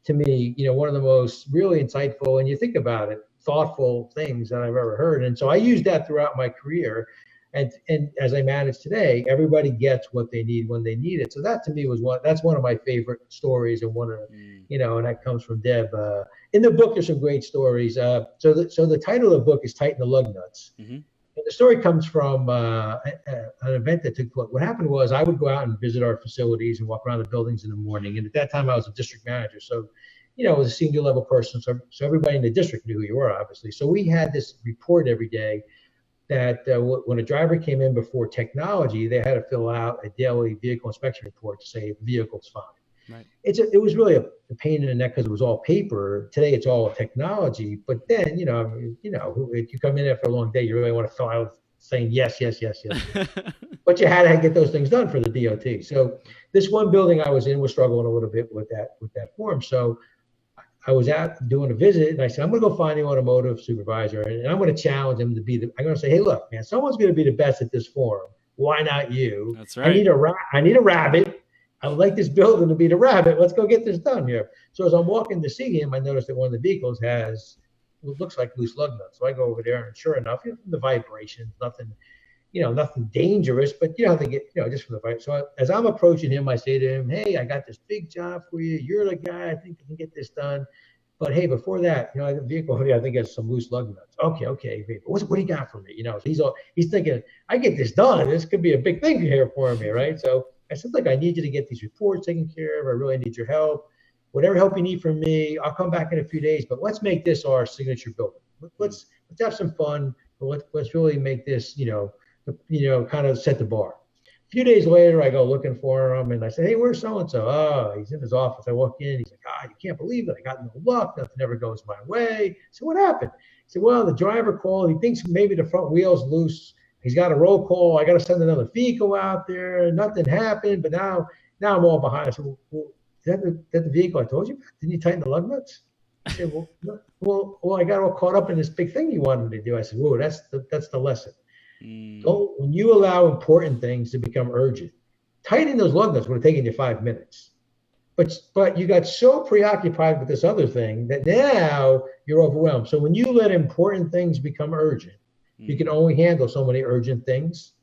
the most really insightful, and you think about it, thoughtful things that I've ever heard. And so I used that throughout my career. And as I manage today, everybody gets what they need when they need it. So that to me that's one of my favorite stories, and one of, and that comes from Deb. In the book, there's some great stories. So the title of the book is Tighten the Lug Nuts. And the story comes from an event that took place. What happened was I would go out and visit our facilities and walk around the buildings in the morning. And at that time, I was a district manager. So, I was a senior level person. So everybody in the district knew who you were, obviously. So we had this report every day that when a driver came in before technology, they had to fill out a daily vehicle inspection report to say the vehicle's fine. Right. It was really a pain in the neck because it was all paper. Today it's all technology. But then, if you come in after a long day, you really want to fill out saying yes. But you had to get those things done for the DOT. So this one building I was in was struggling a little bit with that form. So I was out doing a visit, and I said, I'm going to go find the automotive supervisor, and I'm going to challenge him to I'm going to say, hey, look, man, someone's going to be the best at this form. Why not you? That's right. I need a rabbit. I would like this building to be the rabbit. Let's go get this done here. So as I'm walking to see him, I noticed that one of the vehicles has what looks like loose lug nuts. So I go over there, and sure enough, the vibrations, nothing dangerous, but how they get, just from the vibration. So as I'm approaching him, I say to him, hey, I got this big job for you. You're the guy. I think you can get this done. But hey, before that, the vehicle here, I think has some loose lug nuts. Okay. What do you got for me? So he's thinking, I get this done. This could be a big thing here for me, right? So I said, look, I need you to get these reports taken care of. I really need your help. Whatever help you need from me, I'll come back in a few days. But let's make this our signature building. Let's have some fun. But let's really make this, kind of set the bar. A few days later, I go looking for him, and I say, hey, where's so-and-so? Oh, he's in his office. I walk in. He's like, you can't believe it. I got no luck. Nothing ever goes my way. So what happened? He said, well, the driver called. He thinks maybe the front wheel's loose. He's got a roll call. I got to send another vehicle out there. Nothing happened, but now I'm all behind. I said, well, is that the vehicle I told you about? Didn't you tighten the lug nuts? I said, well, I got all caught up in this big thing you wanted me to do. I said, whoa, that's the lesson. When you allow important things to become urgent, tightening those lug nuts would have taken you 5 minutes. But you got so preoccupied with this other thing that now you're overwhelmed. So when you let important things become urgent, you can only handle so many urgent things.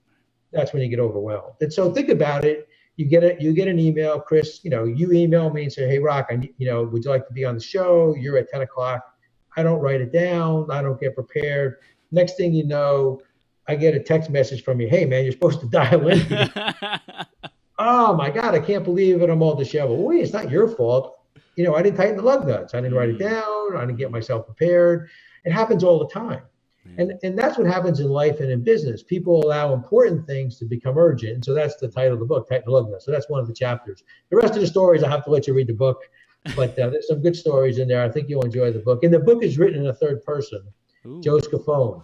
That's when you get overwhelmed. And so think about it. You get an email, Chris, you email me and say, hey, Rock, would you like to be on the show? You're at 10 o'clock. I don't write it down. I don't get prepared. Next thing you know, I get a text message from you. Hey, man, you're supposed to dial in. Oh, my God, I can't believe it. I'm all disheveled. Wait, it's not your fault. I didn't tighten the lug nuts. I didn't write it down. I didn't get myself prepared. It happens all the time. And that's what happens in life and in business. People allow important things to become urgent. And so that's the title of the book, Tighten the Lug Nuts. So that's one of the chapters. The rest of the stories, I have to let you read the book. But there's some good stories in there. I think you'll enjoy the book. And the book is written in a third person, Ooh. Joe Scafone.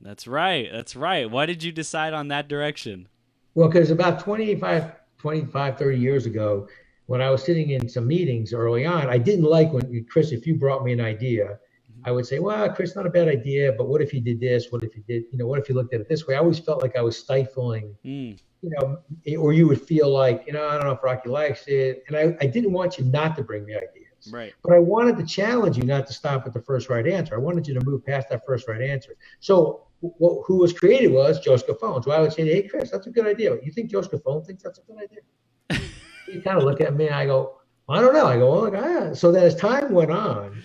That's right. Why did you decide on that direction? Well, because about 25, 30 years ago, when I was sitting in some meetings early on, I didn't like when, Chris, if you brought me an idea, I would say, well, Chris, not a bad idea, but what if you did this? What if you did, what if you looked at it this way? I always felt like I was stifling, or you would feel like, I don't know if Rocky likes it. And I didn't want you not to bring me ideas. Right. But I wanted to challenge you not to stop at the first right answer. I wanted you to move past that first right answer. So who was created was Joe Scafone. So I would say, hey, Chris, that's a good idea. You think Joe Scafone thinks that's a good idea? You kind of look at me and I go, I don't know. I go, well, yeah. So then as time went on,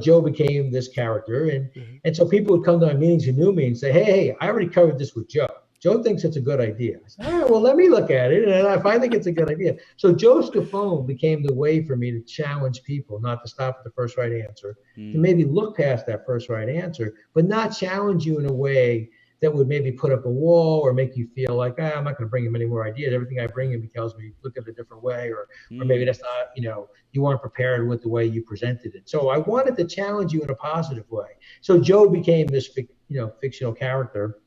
Joe became this character. And so people would come to my meetings who knew me and say, hey, I already covered this with Joe. Joe thinks it's a good idea. I said, all right, well, let me look at it. And if I think it's a good idea. So Joe Scafone became the way for me to challenge people, not to stop at the first right answer, to maybe look past that first right answer, but not challenge you in a way that would maybe put up a wall or make you feel like, I'm not going to bring him any more ideas. Everything I bring him, he tells me, look at it a different way, or maybe that's not, you weren't prepared with the way you presented it. So I wanted to challenge you in a positive way. So Joe became this, fictional character.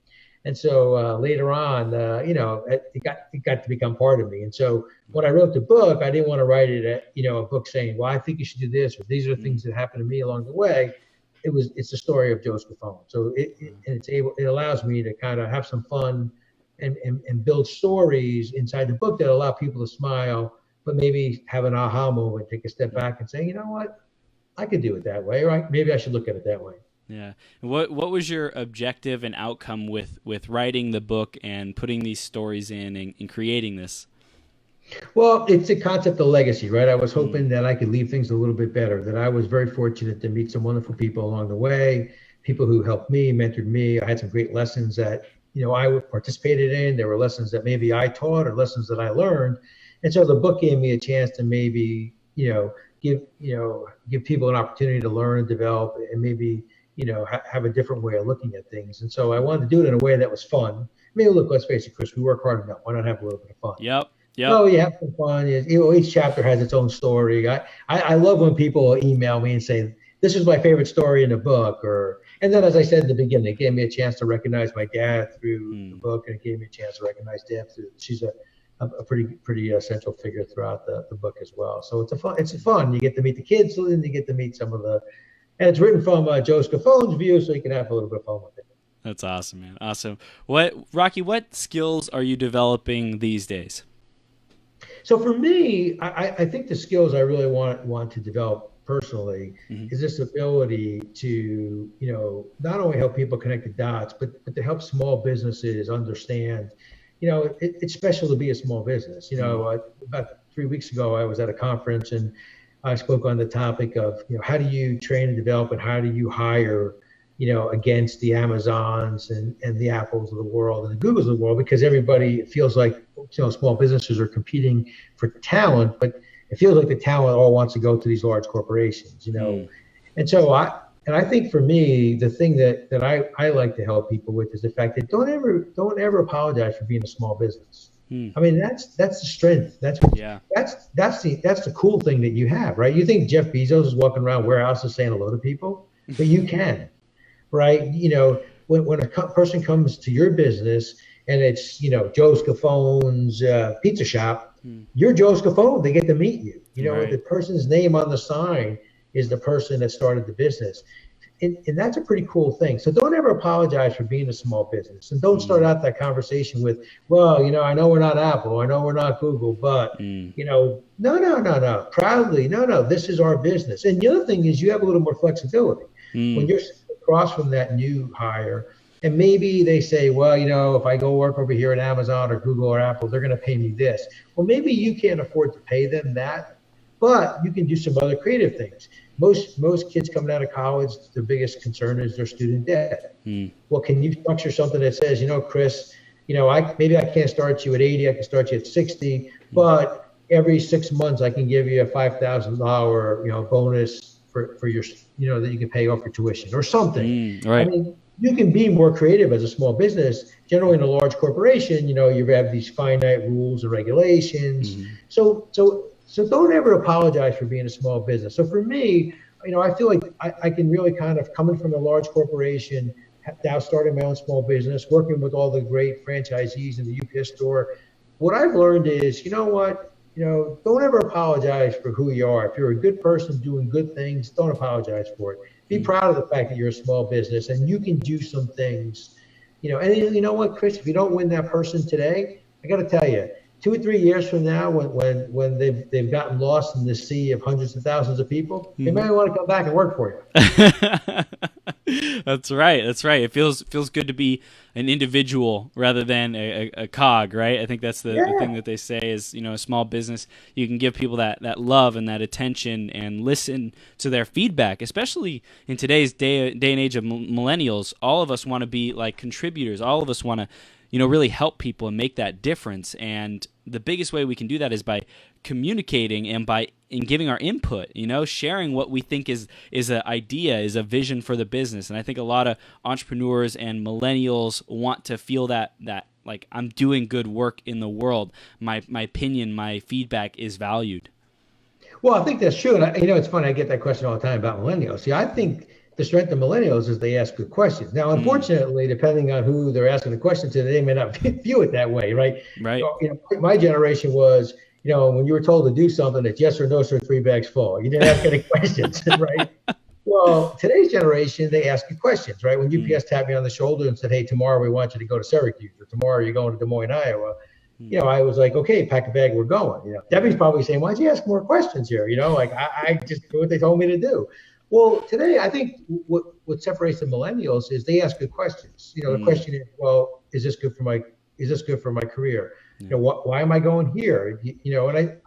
And so later on, it got to become part of me. And so when I wrote the book, I didn't want to write it a book saying, well, I think you should do this, or these are the things that happened to me along the way. It's the story of Joe Scafone. So it allows me to kind of have some fun and build stories inside the book that allow people to smile, but maybe have an aha moment, take a step back and say, you know what, I could do it that way, or maybe I should look at it that way. Yeah. What was your objective and outcome with writing the book and putting these stories in and creating this? Well, it's a concept of legacy, right? I was hoping that I could leave things a little bit better, that I was very fortunate to meet some wonderful people along the way, people who helped me, mentored me. I had some great lessons that, I participated in. There were lessons that maybe I taught or lessons that I learned. And so the book gave me a chance to maybe, give people an opportunity to learn and develop and maybe, have a different way of looking at things. And so I wanted to do it in a way that was fun. I mean, look, let's face it, Chris, we work hard enough. Why not have a little bit of fun? Yep. Oh, you have some fun. Each chapter has its own story. I love when people email me and say, this is my favorite story in the book. And then, as I said in the beginning, it gave me a chance to recognize my dad through the book, and it gave me a chance to recognize Deb through. She's a pretty essential figure throughout the book as well. So it's fun. You get to meet the kids, and you get to meet some of and it's written from Joe Scafone's view, so you can have a little bit of fun with it. That's awesome, man. Awesome. Rocky, what skills are you developing these days? So for me, I think the skills I really want to develop personally is this ability to, not only help people connect the dots, but to help small businesses understand, it's special to be a small business. About 3 weeks ago, I was at a conference and I spoke on the topic of, how do you train and develop and how do you hire, against the Amazons and the Apples of the world and the Googles of the world, because everybody feels like, small businesses are competing for talent, but it feels like the talent all wants to go to these large corporations, And so I think for me, the thing that I like to help people with is the fact that don't ever apologize for being a small business. I mean, that's the strength. That's the cool thing that you have, right? You think Jeff Bezos is walking around warehouses saying hello to people, but you can, right? When a person comes to your business and it's, Joe Scafone's pizza shop, you're Joe Scafone. They get to meet you. Right. The person's name on the sign is the person that started the business. And that's a pretty cool thing. So don't ever apologize for being a small business. And don't start out that conversation with, well, I know we're not Apple. I know we're not Google, but, no. Proudly, no, this is our business. And the other thing is you have a little more flexibility. When you're across from that new hire, and maybe they say, well, if I go work over here at Amazon or Google or Apple, they're going to pay me this. Well, maybe you can't afford to pay them that, but you can do some other creative things. Most kids coming out of college, their biggest concern is their student debt. Well, can you structure something that says, Chris, maybe I can't start you at 80, I can start you at 60, but every 6 months I can give you a $5,000, bonus for your, that you can pay off your tuition or something. Right. I mean, you can be more creative as a small business. Generally, in a large corporation, you have these finite rules and regulations. So don't ever apologize for being a small business. So for me, I feel like I can really kind of, coming from a large corporation, now starting my own small business, working with all the great franchisees in the UPS store. What I've learned is, don't ever apologize for who you are. If you're a good person doing good things, don't apologize for it. Be proud of the fact that you're a small business and you can do some things, and you know what, Chris, if you don't win that person today, I got to tell you, 2 or 3 years from now, when they've gotten lost in the sea of hundreds of thousands of people, they might want to come back and work for you. That's right. It feels good to be an individual rather than a cog, right? I think that's the thing that they say is, a small business, you can give people that love and that attention and listen to their feedback, especially in today's day and age of millennials. All of us want to be like contributors. All of us want to really help people and make that difference. And the biggest way we can do that is by communicating and giving our input, sharing what we think is an idea, is a vision for the business. And I think a lot of entrepreneurs and millennials want to feel that like, I'm doing good work in the world. My opinion, my feedback is valued. Well, I think that's true. And it's funny, I get that question all the time about millennials. See, I think the strength of millennials is they ask good questions. Now, unfortunately, depending on who they're asking the question to, they may not view it that way, right? Right. My generation was, when you were told to do something, it's yes or no, sir, 3 bags full. You didn't ask any questions, right? Well, today's generation, they ask you questions, right? When UPS tapped me on the shoulder and said, hey, tomorrow we want you to go to Syracuse, or tomorrow you're going to Des Moines, Iowa. I was like, okay, pack a bag, we're going. Debbie's probably saying, why'd you ask more questions here? Like I just do what they told me to do. Well, today, I think what separates the millennials is they ask good questions. The question is, well, is this good for my career? Why am I going here? And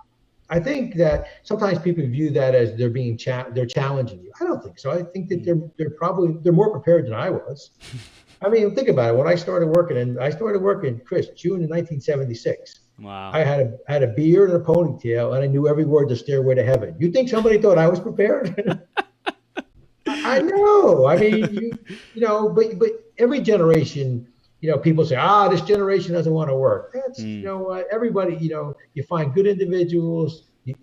I think that sometimes people view that as they're challenging you. I don't think so. I think that they're more prepared than I was. I mean, think about it. When I started working, Chris, June of 1976. Wow. I had a beard and a ponytail, and I knew every word to Stairway to Heaven. You think somebody thought I was prepared? I know. I mean, but every generation, people say, this generation doesn't want to work. That's, what, everybody, you find good individuals, you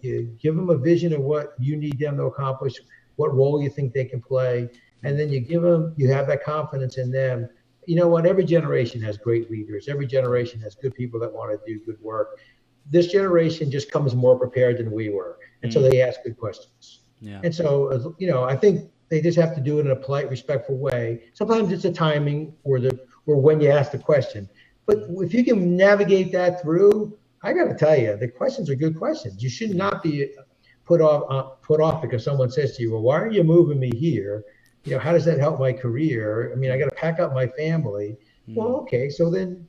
give them a vision of what you need them to accomplish, what role you think they can play, and then you have that confidence in them. You know what? Every generation has great leaders. Every generation has good people that want to do good work. This generation just comes more prepared than we were. And so they ask good questions. Yeah. And so, I think they just have to do it in a polite, respectful way. Sometimes it's a timing or when you ask the question. But if you can navigate that through, I got to tell you, the questions are good questions. You should not be put off because someone says to you, well, why are you moving me here? How does that help my career? I mean, I got to pack up my family. Well, okay, so then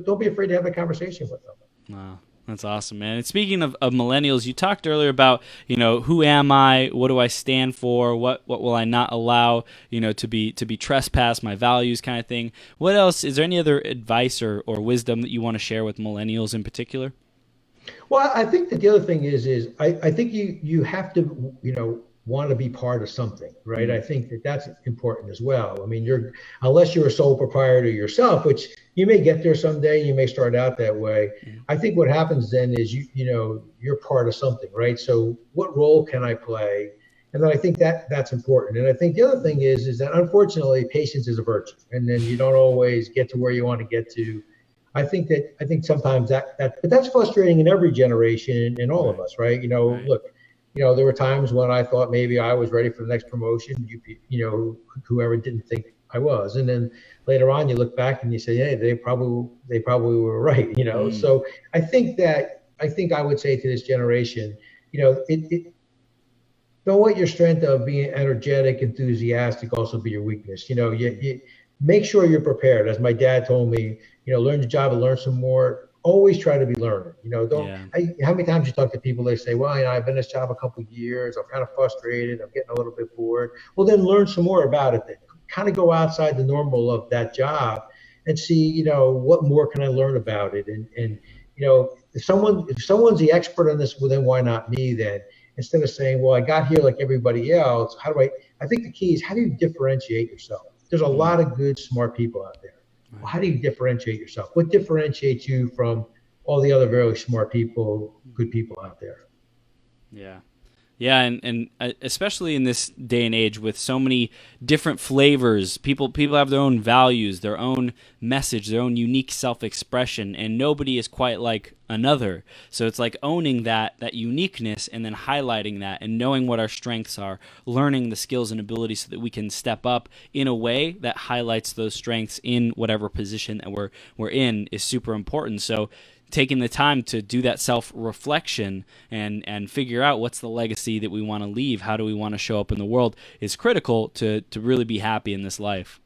don't be afraid to have a conversation with them. Wow. That's awesome, man. And speaking of millennials, you talked earlier about, who am I? What do I stand for? What will I not allow, to be trespassed, my values kind of thing. What else? Is there any other advice or wisdom that you want to share with millennials in particular? Well, I think that the other thing is I think you have to, want to be part of something, right? I think that's important as well. I mean, unless you're a sole proprietor yourself, which you may get there someday, you may start out that way. I think what happens then is you're part of something, right? So what role can I play? And then I think that's important. And I think the other thing is that unfortunately patience is a virtue, and then you don't always get to where you want to get to. I think sometimes but that's frustrating in every generation and all of us, right? Look, there were times when I thought maybe I was ready for the next promotion. Whoever didn't think I was, and then later on you look back and you say, hey, they probably were right. So I think I would say to this generation, don't let your strength of being energetic, enthusiastic also be your weakness. You make sure you're prepared. As my dad told me, learn your job and learn some more. Always try to be learning. How many times you talk to people, they say, well, I've been in this job a couple of years. I'm kind of frustrated. I'm getting a little bit bored. Well, then learn some more about it. Then kind of go outside the normal of that job and see, what more can I learn about it? And if someone's the expert on this, well, then why not me then? Instead of saying, well, I got here like everybody else. I think the key is, how do you differentiate yourself? There's a lot of good, smart people out there. Well, how do you differentiate yourself? What differentiates you from all the other very smart people, good people out there? Yeah. Yeah, and especially in this day and age with so many different flavors, people have their own values, their own message, their own unique self-expression, and nobody is quite like another. So it's like owning that uniqueness and then highlighting that and knowing what our strengths are, learning the skills and abilities so that we can step up in a way that highlights those strengths in whatever position that we're in is super important. So taking the time to do that self-reflection and figure out what's the legacy that we want to leave, how do we want to show up in the world, is critical to really be happy in this life.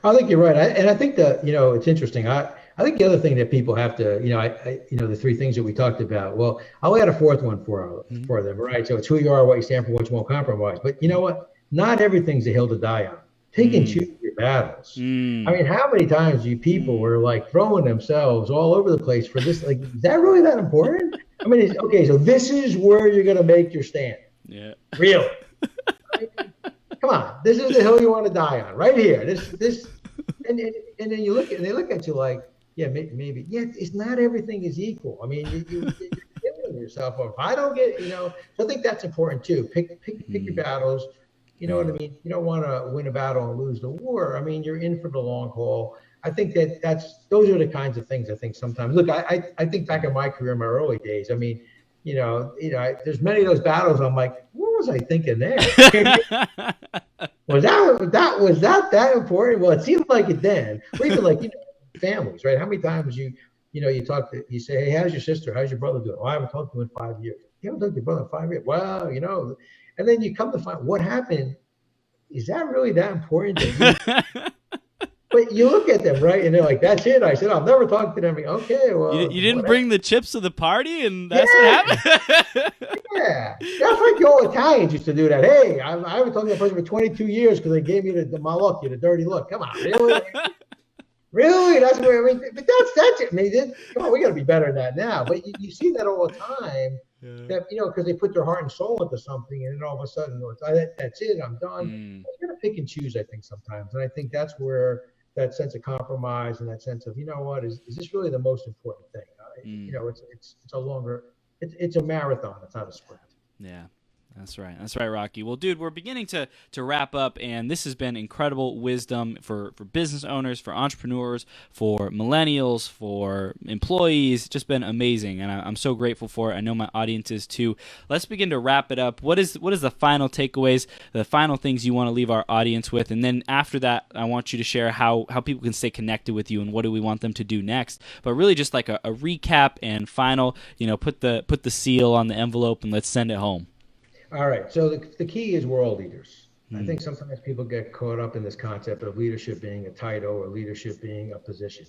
I think you're right. And I think that, it's interesting. I think the other thing that people have to, the three things that we talked about, well, I'll add a fourth one for them, right? So it's who you are, what you stand for, what you won't compromise. But you know what? Not everything's a hill to die on. Pick and choose your battles. I mean, how many times do people were like throwing themselves all over the place for this? Like, is that really that important? I mean, okay, so this is where you're going to make your stand. Yeah. Really? Come on, this is the hill you want to die on, right here. This, and then you look at, and they look at you like, yeah, maybe, yeah. It's not everything is equal. I mean, you're killing yourself. If I don't get, so I think that's important too. Pick your battles. You know what I mean? You don't want to win a battle and lose the war. I mean, you're in for the long haul. I think those are the kinds of things I think sometimes. Look, I think back in my career, in my early days. I mean, there's many of those battles. I'm like, what was I thinking there? was that important? Well, it seemed like it then. Or even like families, right? How many times you say, hey, how's your sister? How's your brother doing? Oh, I haven't talked to him in 5 years. You haven't talked to your brother in 5 years. Well, and then you come to find what happened. Is that really that important? But you look at them, right? And they're like, that's it. I said, I'll never talk to them. Okay, well. You didn't bring the chips to the party, and that's what happened? Yeah. That's like the old Italians used to do that. Hey, I haven't talked to that person for 22 years because they gave me the malocchio, the dirty look. Come on, really? Really? That's where, but that's it. I mean, come on, we got to be better than that now. But you see that all the time. Yeah. That because they put their heart and soul into something, and then all of a sudden that's it. I'm done. You got to pick and choose, I think, sometimes, and I think that's where that sense of compromise and that sense of is this really the most important thing? It's a marathon. It's not a sprint. Yeah. That's right, Rocky. Well, dude, we're beginning to wrap up, and this has been incredible wisdom for business owners, for entrepreneurs, for millennials, for employees. It's just been amazing, and I'm so grateful for it. I know my audience is too. Let's begin to wrap it up. What is the final takeaways, the final things you want to leave our audience with? And then after that, I want you to share how people can stay connected with you and what do we want them to do next. But really just like a recap and final, put the seal on the envelope and let's send it home. All right. So the key is we're all leaders. I think sometimes people get caught up in this concept of leadership being a title or leadership being a position.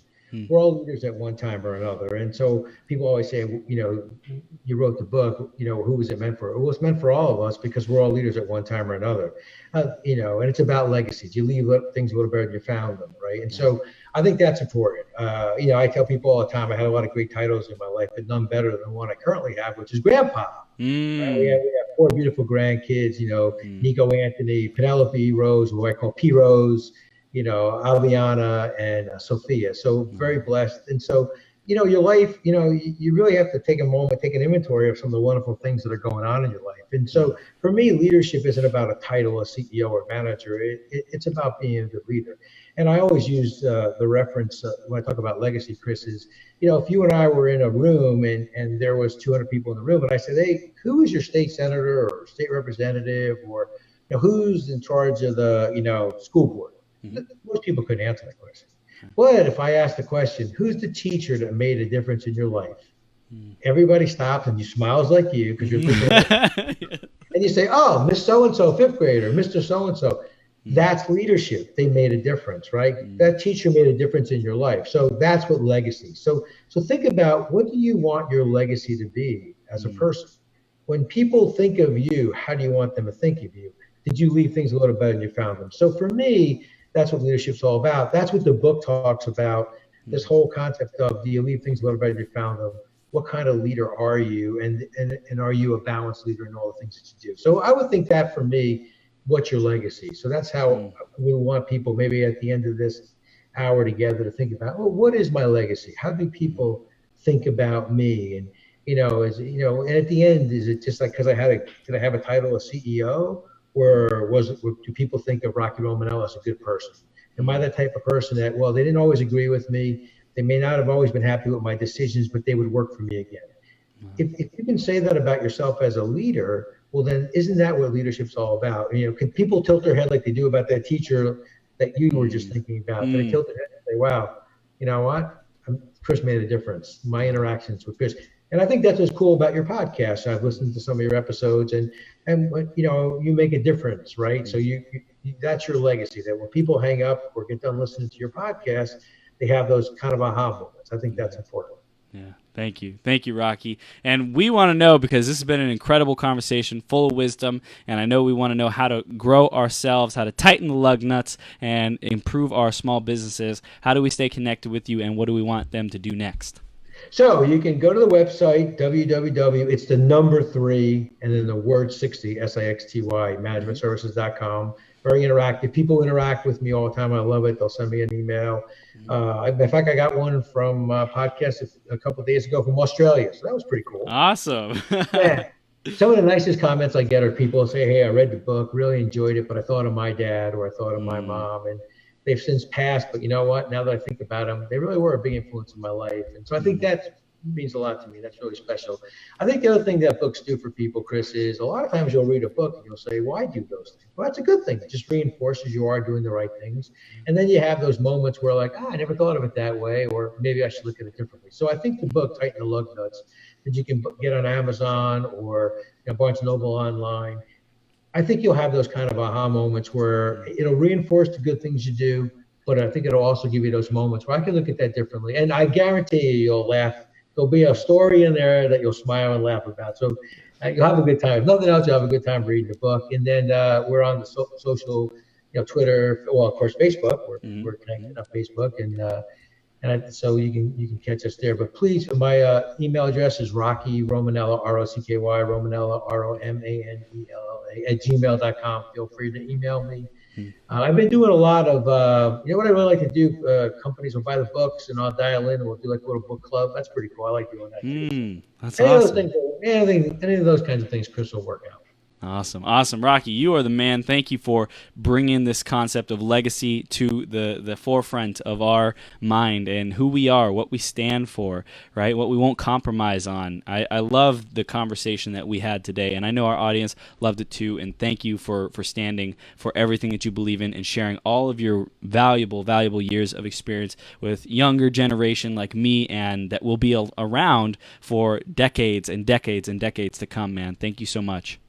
We're all leaders at one time or another. And so people always say, you wrote the book, who was it meant for? Well, it's meant for all of us because we're all leaders at one time or another. And it's about legacies. You leave things a little better than you found them, right? And so I think that's important. I tell people all the time, I had a lot of great titles in my life, but none better than the one I currently have, which is Grandpa. Right? We have 4 beautiful grandkids, Nico Anthony, Penelope Rose, who I call P Rose, Alviana and Sophia. So very blessed. And so, your life, you really have to take a moment, take an inventory of some of the wonderful things that are going on in your life. And so for me, leadership isn't about a title, a CEO or manager. It's about being a good leader. And I always use the reference when I talk about legacy, Chris, is, if you and I were in a room and there was 200 people in the room and I said, hey, who is your state senator or state representative or who's in charge of the, school board? Most people couldn't answer that question. But if I ask the question, who's the teacher that made a difference in your life? Everybody stops and you smiles like you because you're thinking, and you say, oh, Miss So-and-so, 5th grader, Mr. So-and-so. That's leadership. They made a difference, right? That teacher made a difference in your life. So that's what legacy. So think about, what do you want your legacy to be as a person? When people think of you, how do you want them to think of you? Did you leave things a little better than you found them? So for me, that's what leadership's all about. That's what the book talks about, this whole concept of, do you leave things a little better than you found them? What kind of leader are you? And are you a balanced leader in all the things that you do? So I would think that for me, what's your legacy? So that's how we want people maybe at the end of this hour together to think about, well, what is my legacy? How do people think about me? And, and at the end, is it just like, because did I have a title of CEO? Or do people think of Rocky Romanella as a good person? Am I the type of person that, well, they didn't always agree with me, They may not have always been happy with my decisions, but they would work for me again. If you can say that about yourself as a leader, well, then isn't that what leadership's all about? Can people tilt their head like they do about that teacher that you were just thinking about? Can they tilt their head and say, wow, you know what? Chris made a difference. My interactions with Chris. And I think that's what's cool about your podcast. I've listened to some of your episodes, and you make a difference, right? So you that's your legacy, that when people hang up or get done listening to your podcast, they have those kind of aha moments. I think that's important. Yeah. Thank you. Thank you, Rocky. And we want to know, because this has been an incredible conversation full of wisdom, and I know we want to know how to grow ourselves, how to tighten the lug nuts and improve our small businesses. How do we stay connected with you, and what do we want them to do next? So you can go to the website, it's the number 3 and then the word 60, SIXTY, managementservices.com. Very interactive. People interact with me all the time. I love it. They'll send me an email. In fact, I got one from a podcast a couple of days ago from Australia. So that was pretty cool. Awesome. Yeah. Some of the nicest comments I get are people say, hey, I read the book, really enjoyed it, but I thought of my dad or I thought of my mom. And they've since passed, but you know what? Now that I think about them, they really were a big influence in my life. And so I think that means a lot to me. That's really special. I think the other thing that books do for people, Chris, is a lot of times you'll read a book and you'll say, well, I do those things. Well, that's a good thing. It just reinforces you are doing the right things. And then you have those moments where like, I never thought of it that way, or maybe I should look at it differently. So I think the book, Tighten the Lug Nuts, that you can get on Amazon or Barnes & Noble online, I think you'll have those kind of aha moments where it'll reinforce the good things you do, but I think it'll also give you those moments where I can look at that differently. And I guarantee you'll laugh. There'll be a story in there that you'll smile and laugh about. So you'll have a good time. If nothing else, you'll have a good time reading the book. And then we're on the social, Twitter, well, of course, Facebook. We're connected on Facebook, so you can catch us there. But please, my email address is Rocky Romanella, ROCKY Romanella, ROMANELLA @gmail.com. Feel free to email me. I've been doing a lot of, what I really like to do, companies will buy the books and I'll dial in and we'll do like a little book club. That's pretty cool. I like doing that too. That's awesome. Any of those kinds of things, Chris, will work out. Awesome. Rocky, you are the man. Thank you for bringing this concept of legacy to the forefront of our mind and who we are, what we stand for, right? What we won't compromise on. I love the conversation that we had today, and I know our audience loved it too, and thank you for standing for everything that you believe in and sharing all of your valuable years of experience with younger generation like me, and that will be around for decades and decades and decades to come, man. Thank you so much.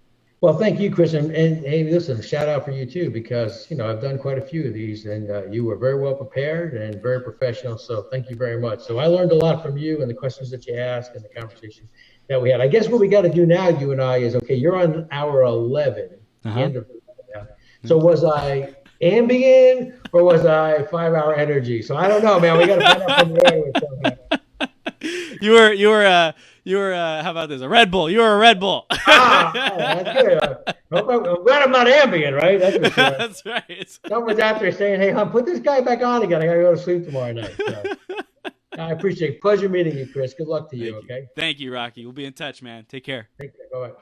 Well, thank you, Chris. And hey, listen, shout out for you too, because, I've done quite a few of these and you were very well prepared and very professional. So thank you very much. So I learned a lot from you and the questions that you asked and the conversation that we had. I guess what we got to do now, you and I, is, okay, you're on hour 11, the end of the now. So was I Ambien or was I 5-hour energy? So I don't know, man. We got to find out from there. You were how about this? A Red Bull. You were a Red Bull. That's good. I'm glad I'm not Ambien, right? That's for sure. That's right. Someone's out there saying, hey, hon, put this guy back on again. I got to go to sleep tomorrow night. So, I appreciate it. Pleasure meeting you, Chris. Good luck to you, okay? Thank you, Rocky. We'll be in touch, man. Take care. Take care. Bye-bye.